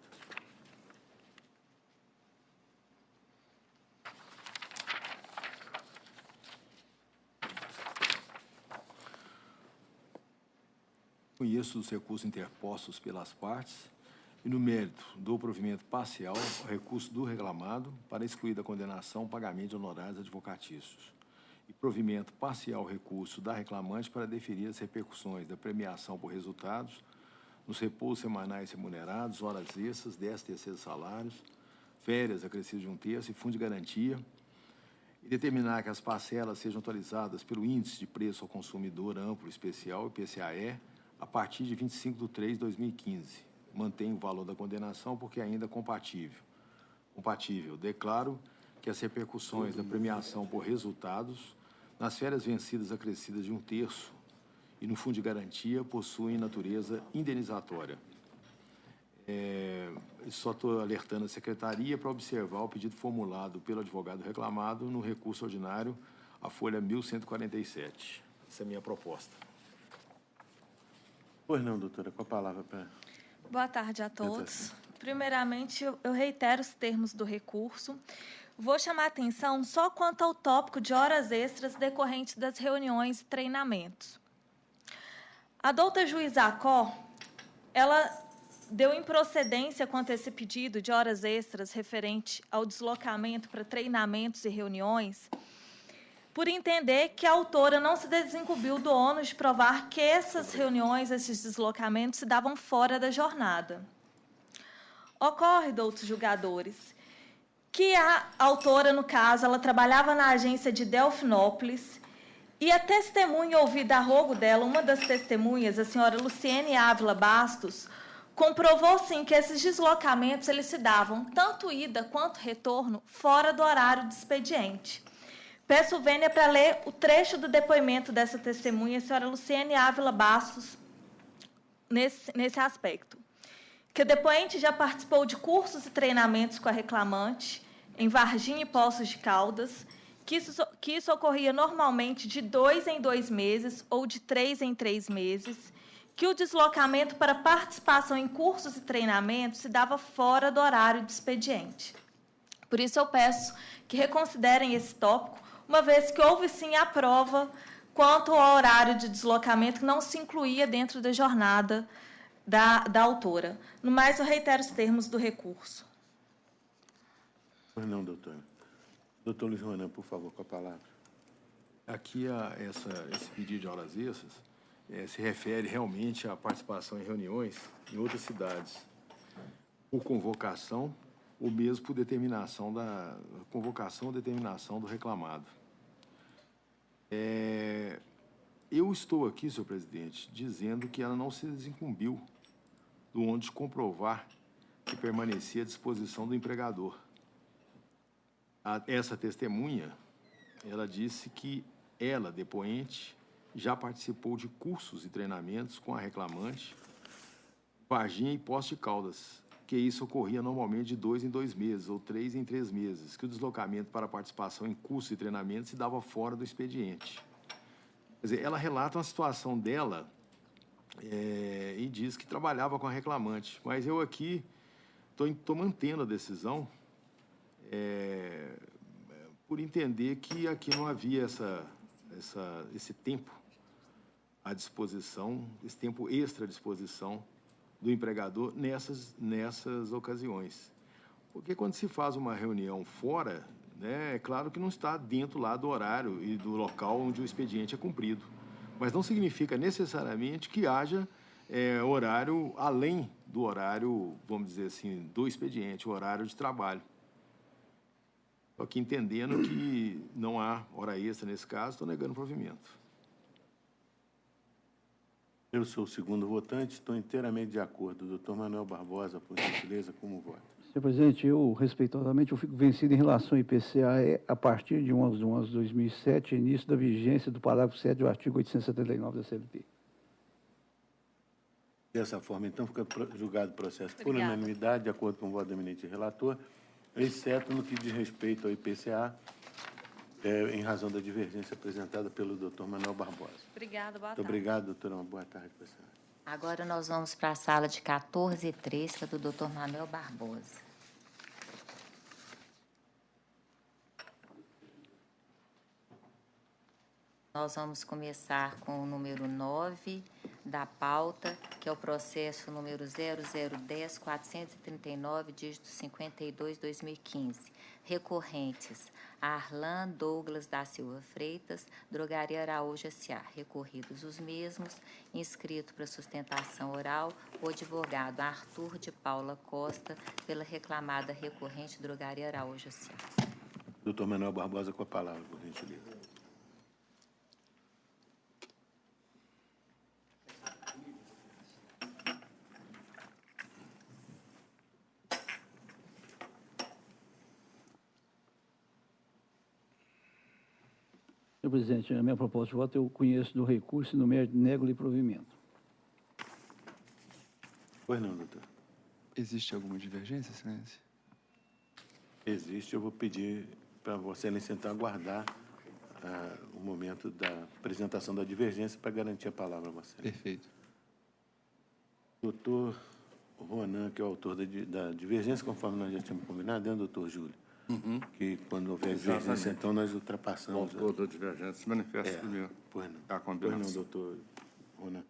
Conheço os recursos interpostos pelas partes e, no mérito do provimento parcial, o recurso do reclamado para excluir da condenação o pagamento de honorários advocatícios e provimento parcial recurso da reclamante para deferir as repercussões da premiação por resultados nos repousos semanais remunerados, horas extras, 10º salários, férias acrescidas de 1/3 e fundo de garantia, e determinar que as parcelas sejam atualizadas pelo Índice de Preço ao Consumidor Amplo Especial, IPCAE, a partir de 25/3/2015. Mantém o valor da condenação porque é ainda compatível. Declaro que as repercussões da premiação por resultados nas férias vencidas acrescidas de 1/3 e no fundo de garantia possuem natureza indenizatória. Só estou alertando a Secretaria para observar o pedido formulado pelo advogado reclamado no recurso ordinário, a folha 1147. Essa é a minha proposta. Pois não, doutora, com a palavra para... Boa tarde a todos. Primeiramente, eu reitero os termos do recurso. Vou chamar a atenção só quanto ao tópico de horas extras decorrentes das reuniões e treinamentos. A doutora juíza Acó, ela deu improcedência quanto a esse pedido de horas extras referente ao deslocamento para treinamentos e reuniões, por entender que a autora não se desincumbiu do ônus de provar que essas reuniões, esses deslocamentos, se davam fora da jornada. Ocorre, doutos julgadores, que a autora, no caso, ela trabalhava na agência de Delfinópolis e a testemunha ouvida a rogo dela, uma das testemunhas, a senhora Luciene Ávila Bastos, comprovou, sim, que esses deslocamentos eles se davam, tanto ida quanto retorno, fora do horário de expediente. Peço vênia para ler o trecho do depoimento dessa testemunha, a senhora Luciene Ávila Bastos, nesse aspecto. Que o depoente já participou de cursos e treinamentos com a reclamante, em Varginha e Poços de Caldas, que isso ocorria normalmente de 2 em 2 meses ou de 3 em 3 meses, que o deslocamento para participação em cursos e treinamentos se dava fora do horário de expediente. Por isso, eu peço que reconsiderem esse tópico, uma vez que houve, sim, a prova quanto ao horário de deslocamento que não se incluía dentro da jornada da autora. No mais, eu reitero os termos do recurso. Pois não, doutora. Doutor Luiz Ronan, por favor, com a palavra. Aqui, esse pedido de horas extras se refere realmente à participação em reuniões em outras cidades, por convocação ou mesmo por determinação convocação ou determinação do reclamado. Eu estou aqui, senhor presidente, dizendo que ela não se desincumbiu do ônus de comprovar que permanecia à disposição do empregador. Essa testemunha, ela disse que ela, depoente, já participou de cursos e treinamentos com a reclamante, Varginha e Poços de Caldas, que isso ocorria normalmente de 2 em 2 meses ou 3 em 3 meses, que o deslocamento para a participação em cursos e treinamentos se dava fora do expediente. Quer dizer, ela relata uma situação dela e diz que trabalhava com a reclamante, mas eu aqui estou mantendo a decisão por entender que aqui não havia esse tempo à disposição, esse tempo extra à disposição do empregador nessas ocasiões. Porque quando se faz uma reunião fora, né, é claro que não está dentro lá do horário e do local onde o expediente é cumprido. Mas não significa necessariamente que haja horário além do horário, vamos dizer assim, do expediente, o horário de trabalho. Estou aqui entendendo que não há hora extra nesse caso, estou negando o provimento. Eu sou o segundo votante, estou inteiramente de acordo. Doutor Manuel Barbosa, por gentileza, como vota? Senhor presidente, eu, respeitosamente, eu fico vencido em relação ao IPCA a partir de 11 de 11 de 2007, início da vigência do parágrafo 7 do artigo 879 da CLT. Dessa forma, então, fica julgado o processo por unanimidade, de acordo com o voto do eminente relator, exceto no que diz respeito ao IPCA, em razão da divergência apresentada pelo doutor Manuel Barbosa. Obrigada, boa tarde. Muito obrigado, doutora. Uma boa tarde para a senhora. Agora nós vamos para a sala de 14.3, que é do doutor Manuel Barbosa. Nós vamos começar com o número 9 da pauta, que é o processo número 0010-439, dígito 52-2015. Recorrentes: Arlan Douglas da Silva Freitas, Drogaria Araújo S.A. Recorridos os mesmos. Inscrito para sustentação oral, o advogado Arthur de Paula Costa, pela reclamada recorrente Drogaria Araújo S.A. Doutor Manuel Barbosa, com a palavra, por gentileza. Senhor presidente, na minha proposta de voto, eu conheço do recurso e no mérito nego-lhe provimento. Pois não, doutor. Existe alguma divergência, excelência? Existe. Eu vou pedir para Vossa Excelência, então, aguardar o momento da apresentação da divergência para garantir a palavra a Vossa Excelência. Perfeito. Doutor Ronan, que é o autor da divergência, conforme nós já tínhamos combinado, é o doutor Júlio. Uhum. Que quando houver divergência, então nós ultrapassamos. O autor da divergência se manifesta primeiro. Pois não. A combinação. Pois não, doutor Ronan.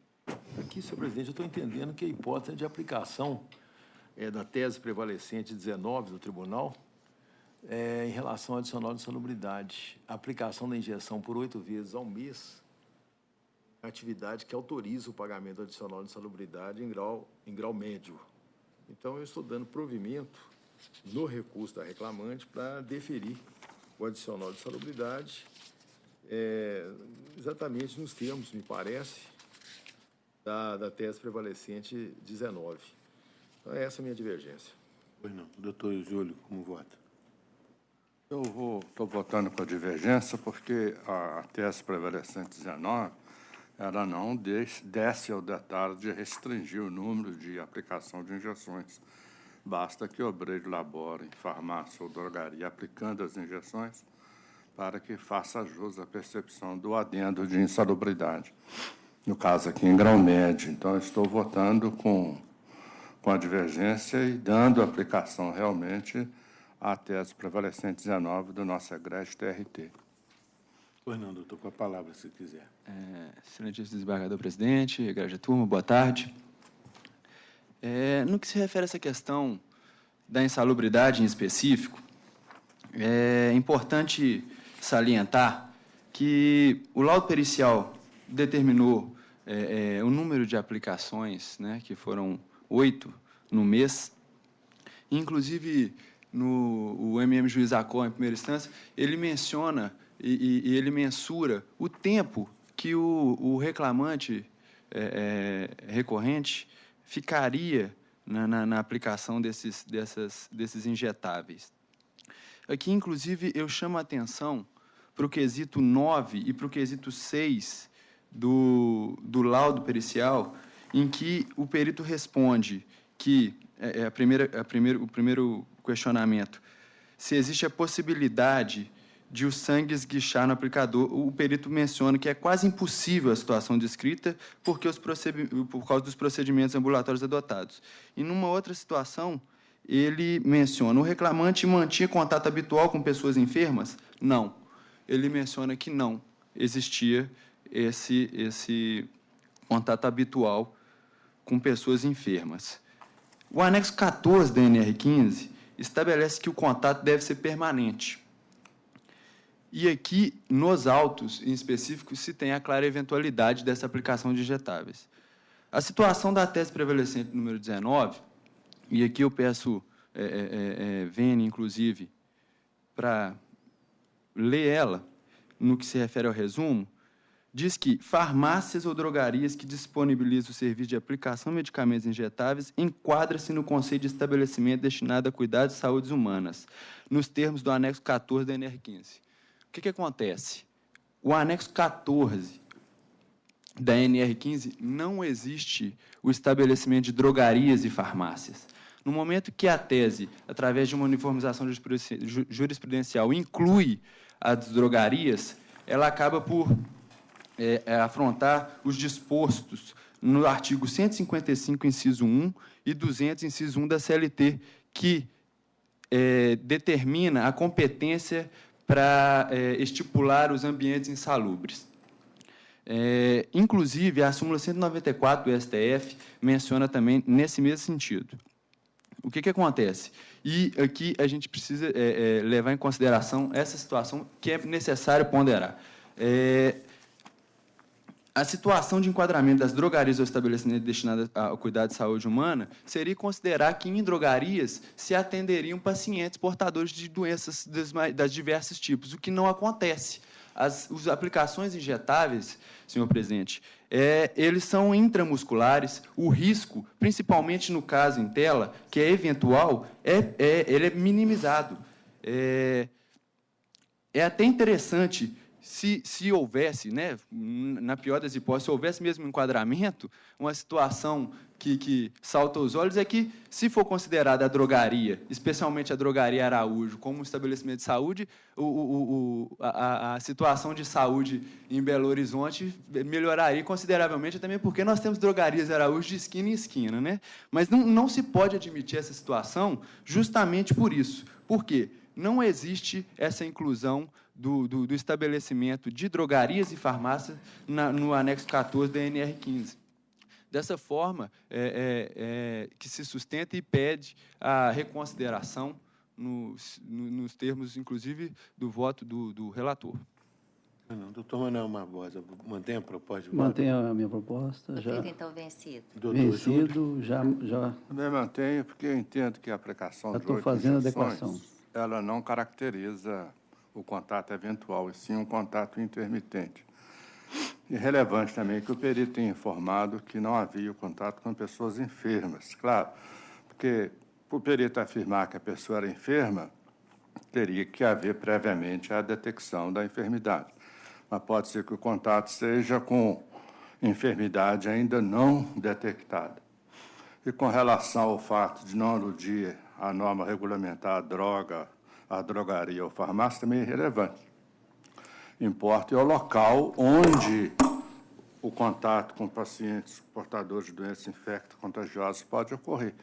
Aqui, senhor presidente, eu estou entendendo que a hipótese de aplicação da tese prevalecente 19 do tribunal em relação ao adicional de insalubridade. A aplicação da injeção por 8 vezes ao mês, atividade que autoriza o pagamento adicional de insalubridade em grau médio. Então, eu estou dando provimento no recurso da reclamante para deferir o adicional de insalubridade, exatamente nos termos, me parece, da tese prevalecente 19. Então, é essa a minha divergência. Pois não. Doutor Júlio, como vota? Eu estou votando com a divergência porque a tese prevalecente 19, ela não desce ao detalhe de restringir o número de aplicação de injeções. Basta que o obreiro labore em farmácia ou drogaria aplicando as injeções para que faça jus à percepção do adendo de insalubridade. No caso aqui em grau médio. Então, eu estou votando com a divergência e dando aplicação realmente à tese prevalecente 19 do nosso egrégio TRT. Pois não, doutor, com a palavra, se quiser. Excelentíssimo desembargador presidente, egrégio turma, boa tarde. No que se refere a essa questão da insalubridade em específico, é importante salientar que o laudo pericial determinou o número de aplicações, né, que foram 8 no mês. Inclusive, o MM Juiz Acó, em primeira instância, ele menciona e ele mensura o tempo que o reclamante recorrente ficaria na aplicação desses injetáveis. Aqui, inclusive, eu chamo a atenção para o quesito 9 e para o quesito 6 do laudo pericial, em que o perito responde que, o primeiro questionamento, se existe a possibilidade de o sangue esguichar no aplicador, o perito menciona que é quase impossível a situação descrita por causa dos procedimentos ambulatórios adotados. E, numa outra situação, ele menciona, o reclamante mantinha contato habitual com pessoas enfermas? Não. Ele menciona que não existia esse contato habitual com pessoas enfermas. O anexo 14 da NR15 estabelece que o contato deve ser permanente. E aqui, nos autos, em específico, se tem a clara eventualidade dessa aplicação de injetáveis. A situação da tese prevalecente número 19, e aqui eu peço Vênia, inclusive, para ler ela, no que se refere ao resumo, diz que farmácias ou drogarias que disponibilizam o serviço de aplicação de medicamentos injetáveis enquadra-se no conceito de estabelecimento destinado a cuidados de saúde humanas, nos termos do anexo 14 da NR15. O que acontece? O anexo 14 da NR15 não existe o estabelecimento de drogarias e farmácias. No momento que a tese, através de uma uniformização jurisprudencial, inclui as drogarias, ela acaba por afrontar os dispostos no artigo 155, inciso 1, e 200, inciso 1 da CLT, que determina a competência para estipular os ambientes insalubres. Inclusive, a súmula 194 do STF menciona também nesse mesmo sentido. O que acontece? E aqui a gente precisa levar em consideração essa situação que é necessário ponderar. A situação de enquadramento das drogarias ou estabelecimentos destinados ao cuidado de saúde humana seria considerar que em drogarias se atenderiam pacientes portadores de doenças das diversos tipos, o que não acontece. As aplicações injetáveis, senhor presidente, eles são intramusculares, o risco, principalmente no caso em tela, que é eventual, ele é minimizado. É até interessante se houvesse, né, na pior das hipóteses, se houvesse mesmo um enquadramento, uma situação que salta aos olhos é que, se for considerada a drogaria, especialmente a drogaria Araújo, como um estabelecimento de saúde, a situação de saúde em Belo Horizonte melhoraria consideravelmente, também porque nós temos drogarias Araújo de esquina em esquina, né? Mas não se pode admitir essa situação justamente por isso. Por quê? Não existe essa inclusão do estabelecimento de drogarias e farmácias no anexo 14 da NR15. Dessa forma, que se sustenta e pede a reconsideração nos termos, inclusive, do voto do relator. Não, doutor Manuel Barbosa, mantém a proposta de voto? Mantenho a minha proposta. Então, vencido. Vencido, já. Também mantenho, porque eu entendo que a aplicação de estou fazendo adequação. Ela não caracteriza o contato eventual, e sim um contato intermitente. E relevante também que o perito tenha informado que não havia o contato com pessoas enfermas. Claro, porque, para o perito afirmar que a pessoa era enferma, teria que haver previamente a detecção da enfermidade. Mas pode ser que o contato seja com enfermidade ainda não detectada. E com relação ao fato de não aludir à norma regulamentar a drogaria ou farmácia, também é irrelevante. Importa é o local onde o contato com pacientes portadores de doenças infecto-contagiosas pode ocorrer.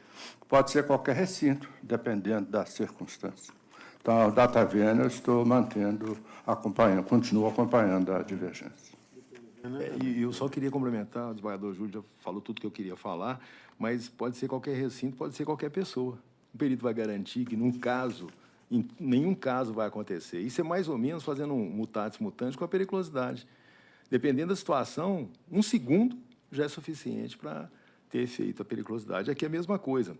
Pode ser qualquer recinto, dependendo das circunstâncias. Então, a data vênia, eu estou continuo acompanhando a divergência. E eu só queria complementar, o desembargador Júlio já falou tudo que eu queria falar, mas pode ser qualquer recinto, pode ser qualquer pessoa. O perito vai garantir que, em nenhum caso vai acontecer. Isso é mais ou menos fazendo um mutatis mutandis com a periculosidade. Dependendo da situação, 1 segundo já é suficiente para ter efeito a periculosidade. Aqui é a mesma coisa.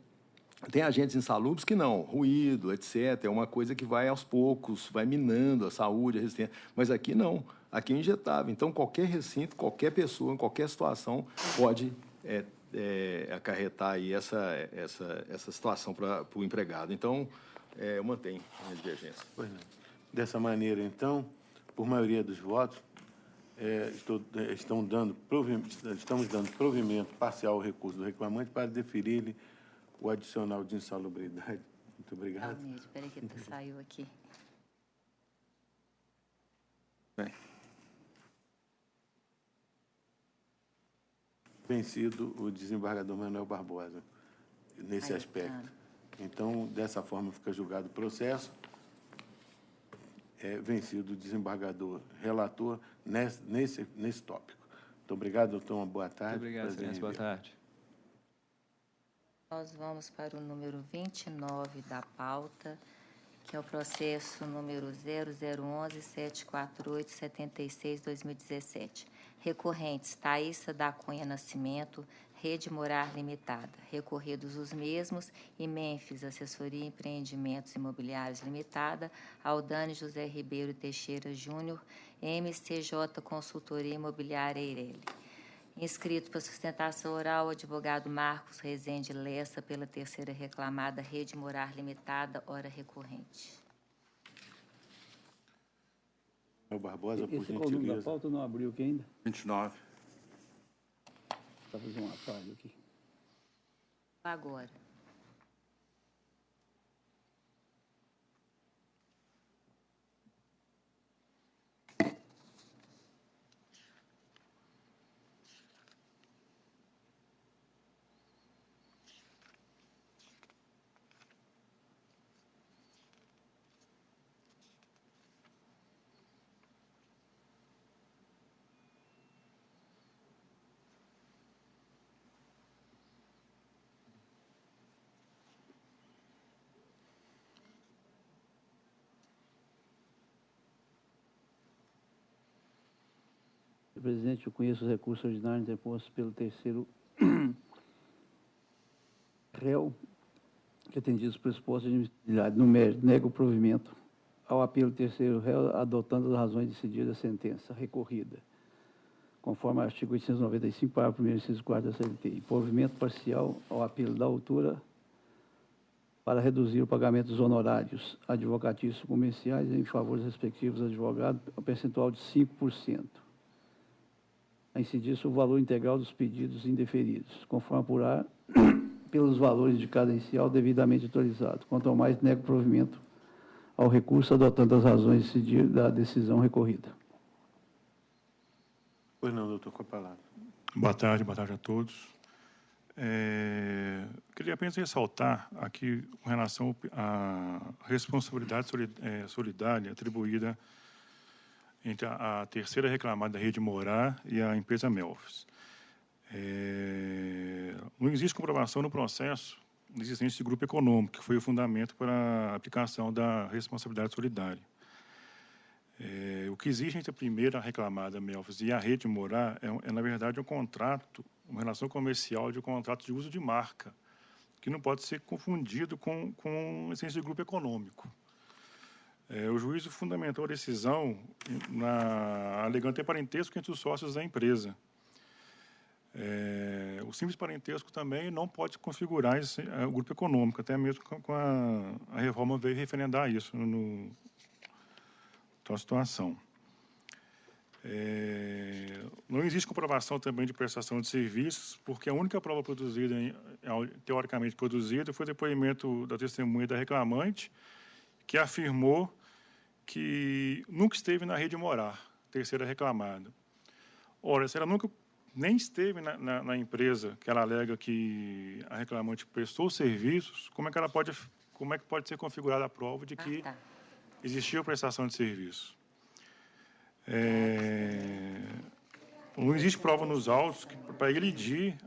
Tem agentes insalubres que não, ruído, etc. É uma coisa que vai aos poucos, vai minando a saúde, a resistência. Mas aqui não, aqui é injetável. Então, qualquer recinto, qualquer pessoa, em qualquer situação, pode acarretar aí essa situação para o empregado. Então, eu mantenho a minha divergência. Pois não. Dessa maneira, então, por maioria dos votos, estamos dando provimento parcial ao recurso do reclamante para deferir-lhe o adicional de insalubridade. Muito obrigado. Almeida, espera que saiu aqui. Bem. Vencido o desembargador Manuel Barbosa, nesse aspecto. Então, dessa forma, fica julgado o processo. Vencido o desembargador relator nesse tópico. Muito obrigado, doutor. Uma boa tarde. Muito obrigado, excelência. Boa tarde. Nós vamos para o número 29 da pauta, que é o processo número 0011-748-76-2017. Recorrentes, Thaísa da Cunha Nascimento, Rede Morar Limitada. Recorridos os mesmos, e Mênfis, Assessoria e Empreendimentos Imobiliários Limitada, Aldane José Ribeiro Teixeira Júnior, MCJ Consultoria Imobiliária Eireli. Inscrito para sustentação oral, o advogado Marcos Rezende Lessa, pela terceira reclamada, Rede Morar Limitada, hora recorrente. O Barbosa, por gentileza. Esse coluna da pauta não abriu aqui ainda? 29. Está fazendo uma falha aqui. Agora. Presidente, eu conheço os recursos ordinários interpostos pelo terceiro réu, que atendido os pressupostos de admissibilidade. No mérito, nega o provimento ao apelo do terceiro réu, adotando as razões decididas da sentença recorrida, conforme o artigo 895, parágrafo 1º, inciso 4º da CLT. E provimento parcial ao apelo da autora para reduzir o pagamento dos honorários advocatícios comerciais em favor dos respectivos advogados ao percentual de 5%. A incidir sobre o valor integral dos pedidos indeferidos, conforme apurar pelos valores de cadencial devidamente autorizados. Quanto ao mais, nego provimento ao recurso, adotando as razões de decidir da decisão recorrida. Pois não, doutor, com a palavra. Boa tarde a todos. Queria apenas ressaltar aqui com relação à responsabilidade solidária atribuída entre a terceira reclamada da Rede Morar e a empresa Mênfis. Não existe comprovação no processo da existência de grupo econômico, que foi o fundamento para a aplicação da responsabilidade solidária. O que existe entre a primeira reclamada Mênfis e a Rede Morar na verdade, um contrato, uma relação comercial de um contrato de uso de marca, que não pode ser confundido com a existência de grupo econômico. O juízo fundamentou a decisão alegando ter parentesco entre os sócios da empresa. O simples parentesco também não pode configurar o grupo econômico, até mesmo com a reforma veio referendar isso no tal situação. Não existe comprovação também de prestação de serviços, porque a única prova produzida, teoricamente produzida, foi o depoimento da testemunha da reclamante, que afirmou que nunca esteve na rede morar, terceira reclamada. Ora, se ela nunca nem esteve na empresa que ela alega que a reclamante prestou serviços, como é que pode ser configurada a prova de que existiu prestação de serviço? Não existe prova nos autos para elidir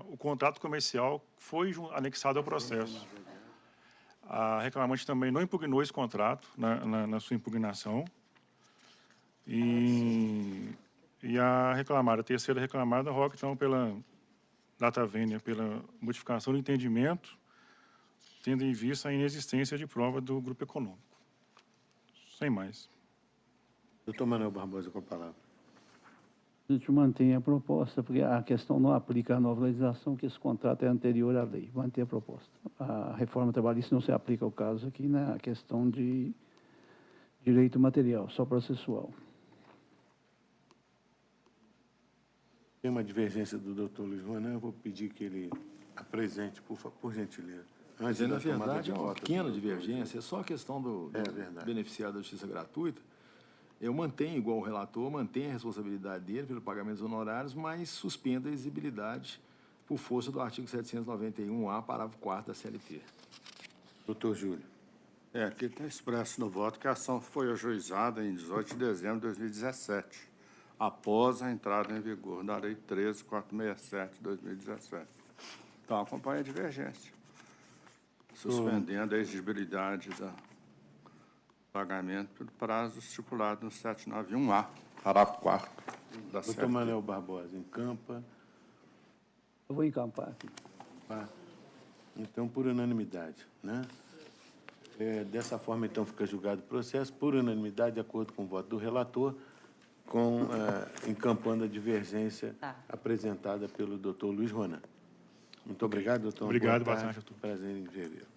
o contrato comercial que foi anexado ao processo. A reclamante também não impugnou esse contrato na sua impugnação. E a reclamada, a terceira reclamada, roga, então, pela data vênia, pela modificação do entendimento, tendo em vista a inexistência de prova do grupo econômico. Sem mais. Doutor Manuel Barbosa, com a palavra. A gente mantém a proposta, porque a questão não aplica à nova legislação, que esse contrato é anterior à lei. Mantém a proposta. A reforma trabalhista não se aplica ao caso aqui, né? A questão de direito material, só processual. Tem uma divergência do doutor Luiz Ronan, eu vou pedir que ele apresente, por gentileza. Mas, na verdade, é uma pequena divergência, é só a questão do beneficiário da justiça gratuita. Eu mantenho, igual o relator, mantenho a responsabilidade dele pelo pagamento dos honorários, mas suspendo a exigibilidade por força do artigo 791-A, parágrafo 4º da CLT. Doutor Júlio. Aqui está expresso no voto que a ação foi ajuizada em 18 de dezembro de 2017, após a entrada em vigor da Lei 13.467 de 2017. Então, acompanha a divergência, suspendendo a exigibilidade do pagamento pelo prazo estipulado no 791-A, parágrafo 4º da CLT. Doutor Manuel Barbosa, encampa. Eu vou encampar aqui. Então, por unanimidade, né? Dessa forma, então, fica julgado o processo, por unanimidade, de acordo com o voto do relator, encampando a divergência apresentada pelo doutor Luiz Ronan. Muito obrigado, doutor. Obrigado, boa tarde a todos. Prazer em revê-lo.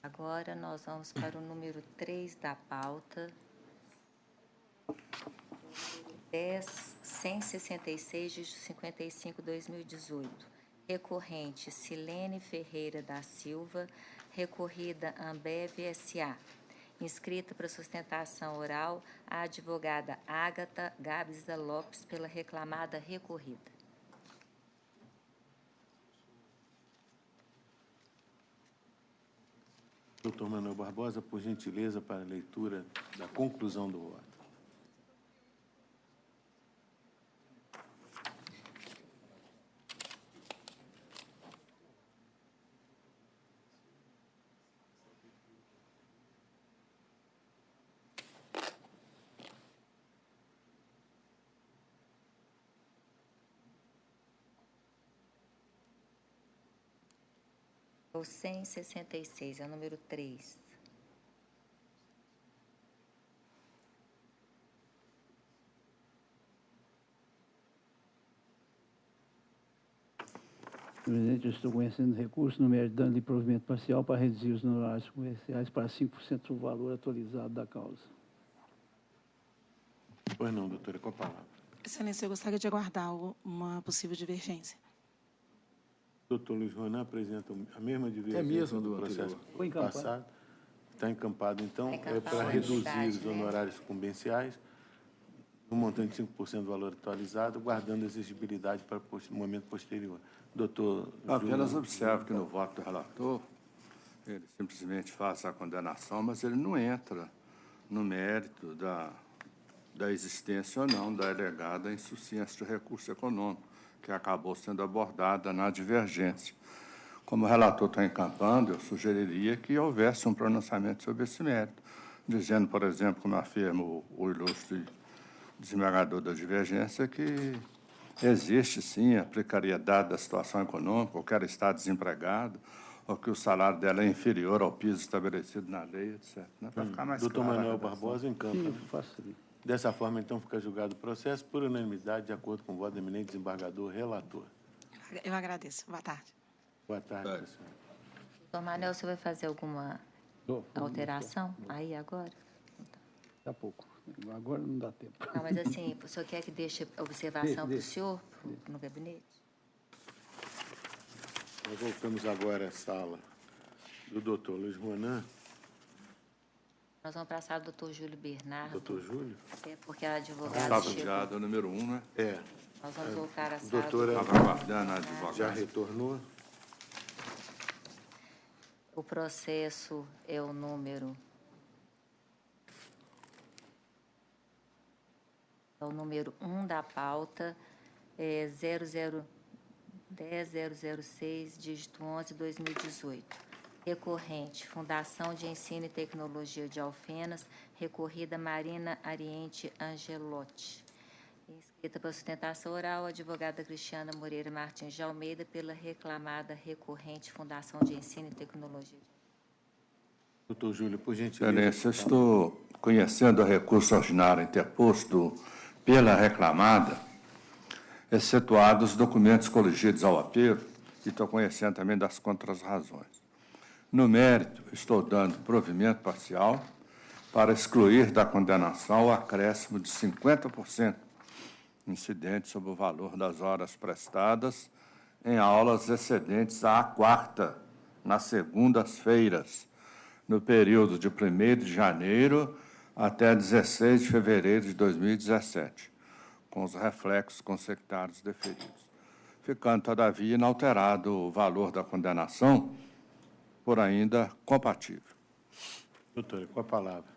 Agora nós vamos para o número 3 da pauta. 10.166 de 55/2018. Recorrente Silene Ferreira da Silva, recorrida Ambev S.A. Inscrita para sustentação oral a advogada Ágata Gabsa Lopes pela reclamada recorrida. Doutor Manuel Barbosa, por gentileza, para a leitura da conclusão do voto. O 166, é o número 3. Presidente, eu estou conhecendo recurso no mérito de dano de provimento parcial para reduzir os honorários comerciais para 5% do valor atualizado da causa. Pois não, doutora, com a palavra. Excelência, eu gostaria de aguardar uma possível divergência. Doutor Luiz Ronan apresenta a mesma divergência mesmo do processo passado. Está encampado, então, para reduzir os honorários sucumbenciais, no montante de 5% do valor atualizado, guardando a exigibilidade para o momento posterior. Doutor Apenas observo que no voto do relator, ele simplesmente faz a condenação, mas ele não entra no mérito da existência ou não da alegada insuficiência de recurso econômico, que acabou sendo abordada na divergência. Como o relator está encampando, eu sugeriria que houvesse um pronunciamento sobre esse mérito, dizendo, por exemplo, como afirma o ilustre desembargador da divergência, que existe, sim, a precariedade da situação econômica, ou que ela está desempregada, ou que o salário dela é inferior ao piso estabelecido na lei, etc. Para ficar mais doutor claro. Manuel Barbosa, encampa. Dessa forma, então, fica julgado o processo por unanimidade, de acordo com o voto do eminente desembargador relator. Eu agradeço. Boa tarde. Boa tarde, professor. Doutor Manel, você vai fazer alguma alteração aí agora? Daqui a pouco. Agora não dá tempo. Não, mas assim, o senhor quer que deixe observação para o senhor no gabinete? Nós voltamos agora à sala do doutor Luiz Ronan. Nós vamos para a sala do doutor Júlio Bernardo. Doutor Júlio? É, porque a advogada Estava chegou. já do número 1, né? É. Nós vamos voltar à sala. Doutora Estava aguardando a advogada. já retornou? O processo é o número... É o número 1 da pauta, 10006, dígito 11, 2018. Recorrente, Fundação de Ensino e Tecnologia de Alfenas, recorrida Marina Ariente Angelotti. Inscrita para sustentação oral, a advogada Cristiana Moreira Martins de Almeida, pela reclamada recorrente Fundação de Ensino e Tecnologia. Doutor Júlio, por gentileza. Excelência, estou conhecendo o recurso ordinário interposto pela reclamada, excetuados os documentos coligidos ao apelo, e estou conhecendo também das contras-razões. No mérito, estou dando provimento parcial para excluir da condenação o acréscimo de 50% incidente sobre o valor das horas prestadas em aulas excedentes à quarta, nas segundas-feiras, no período de 1º de janeiro até 16 de fevereiro de 2017, com os reflexos consectários deferidos, ficando, todavia, inalterado o valor da condenação, por ainda compatível. Doutora, com a palavra.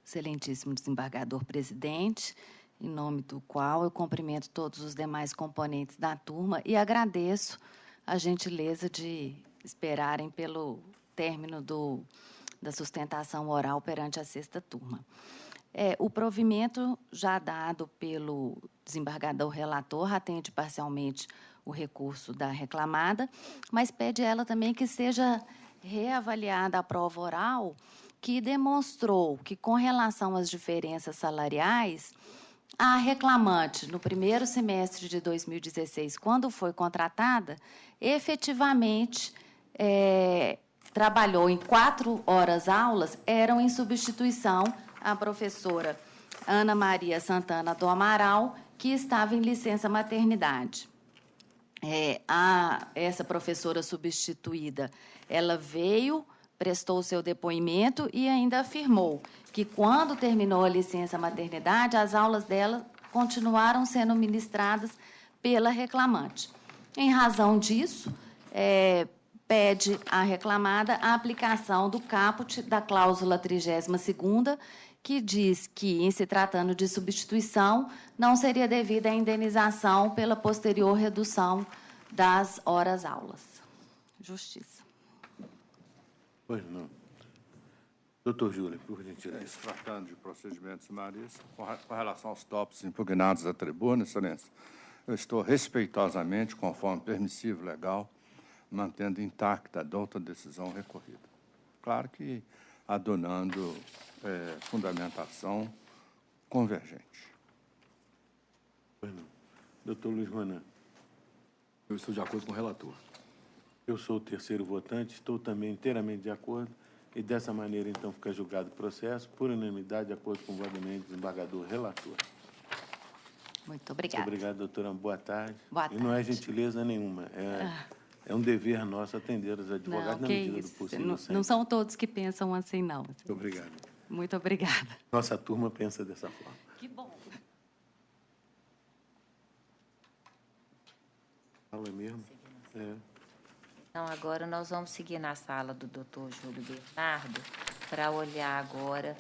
Excelentíssimo desembargador presidente, em nome do qual eu cumprimento todos os demais componentes da turma e agradeço a gentileza de esperarem pelo término da sustentação oral perante a 6ª turma. O provimento já dado pelo desembargador relator atende parcialmente o recurso da reclamada, mas pede ela também que seja reavaliada a prova oral, que demonstrou que, com relação às diferenças salariais, a reclamante, no primeiro semestre de 2016, quando foi contratada, efetivamente trabalhou em 4 horas aulas, eram em substituição à professora Ana Maria Santana do Amaral, que estava em licença maternidade. Essa professora substituída, ela veio, prestou o seu depoimento e ainda afirmou que, quando terminou a licença maternidade, as aulas dela continuaram sendo ministradas pela reclamante. Em razão disso, pede à reclamada a aplicação do caput da cláusula 32ª, que diz que, em se tratando de substituição, não seria devida a indenização pela posterior redução das horas-aulas. Justiça. Pois não. Doutor Júlio, por gentileza. Se tratando de procedimentos sumaríssimos, com relação aos tópicos impugnados à tribuna, excelência, eu estou respeitosamente, conforme permissivo legal, mantendo intacta a outra decisão recorrida. Claro que adonando fundamentação convergente. Pois não. Doutor Luiz Ronan. Eu estou de acordo com o relator. Eu sou o terceiro votante, estou também inteiramente de acordo, e dessa maneira, então, fica julgado o processo, por unanimidade, de acordo com o voto do eminente desembargador relator. Muito obrigada. Muito obrigado, doutora. Boa tarde. Boa tarde. E não é gentileza nenhuma, é um dever nosso atender os advogados na medida do possível. Não são todos que pensam assim, não. Muito obrigado. Muito obrigada. Nossa turma pensa dessa forma. Que bom. Fala mesmo? Então, agora nós vamos seguir na sala do doutor Júlio Bernardo para olhar agora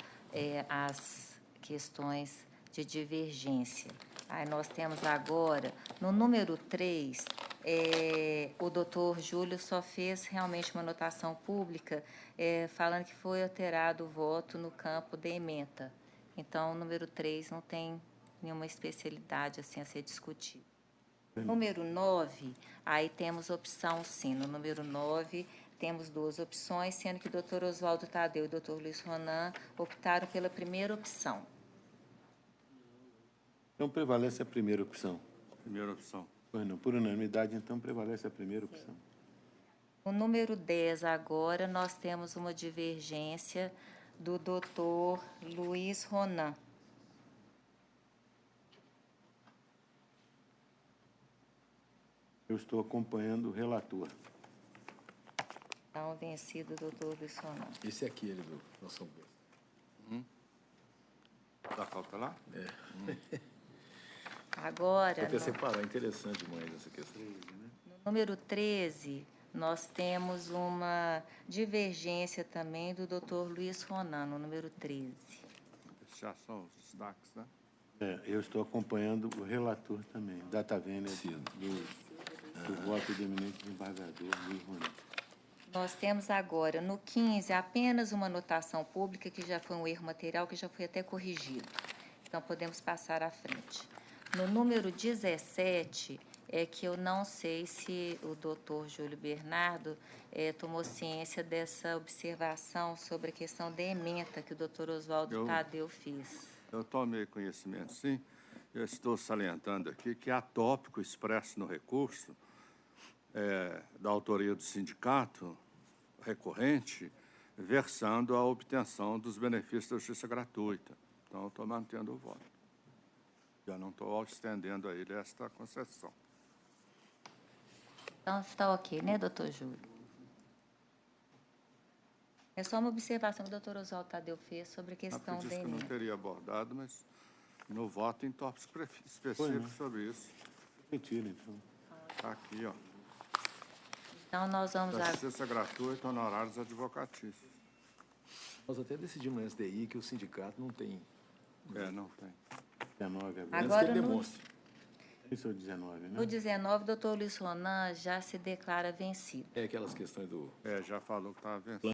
as questões de divergência. Aí nós temos agora, no número 3, o doutor Júlio só fez realmente uma anotação pública falando que foi alterado o voto no campo de ementa. Então, o número 3 não tem nenhuma especialidade assim a ser discutida. Número 9, aí temos opção sim. No número 9, temos 2 opções, sendo que o doutor Oswaldo Tadeu e o doutor Luiz Ronan optaram pela primeira opção. Então, prevalece a primeira opção. Primeira opção. Pois não, por unanimidade, então, prevalece a primeira opção. O número 10, agora, nós temos uma divergência do doutor Luiz Ronan. Eu estou acompanhando o relator. Então, vencido o doutor Luiz Ronan. Esse é aquele do nosso... Dá falta lá? Agora, Vou até no separar, interessante demais essa questão. número 13, nós temos uma divergência também do doutor Luiz Ronan, no número 13. Esses já são os destaques, né? Eu estou acompanhando o relator também, data vênia do voto do eminente desembargador Luiz Ronan. Nós temos agora, no 15, apenas uma anotação pública, que já foi um erro material, que já foi até corrigido. Então, podemos passar à frente. No número 17, é que eu não sei se o doutor Júlio Bernardo tomou ciência dessa observação sobre a questão da ementa que o doutor Oswaldo Tadeu fez. Eu tomei conhecimento, sim. Eu estou salientando aqui que há tópico expresso no recurso da autoria do sindicato recorrente, versando a obtenção dos benefícios da justiça gratuita. Então, eu estou mantendo o voto. Já não estou estendendo a ele esta concessão. Então, está ok, né, doutor Júlio? É só uma observação que o doutor Oswaldo Tadeu fez sobre a questão da Eu ementa. não teria abordado, mas no voto em tópicos específicos sobre isso. Retira, então. Está aqui, ó. Então, nós vamos... Da justiça gratuita, honorários advocatícios. Nós até decidimos no SDI que o sindicato não tem... Não tem. 19 agora. Agora, que ele demonstre. Isso é o 19, né? No 19, o doutor Luiz Ronan já se declara vencido. É aquelas questões do... Já falou que estava vencendo.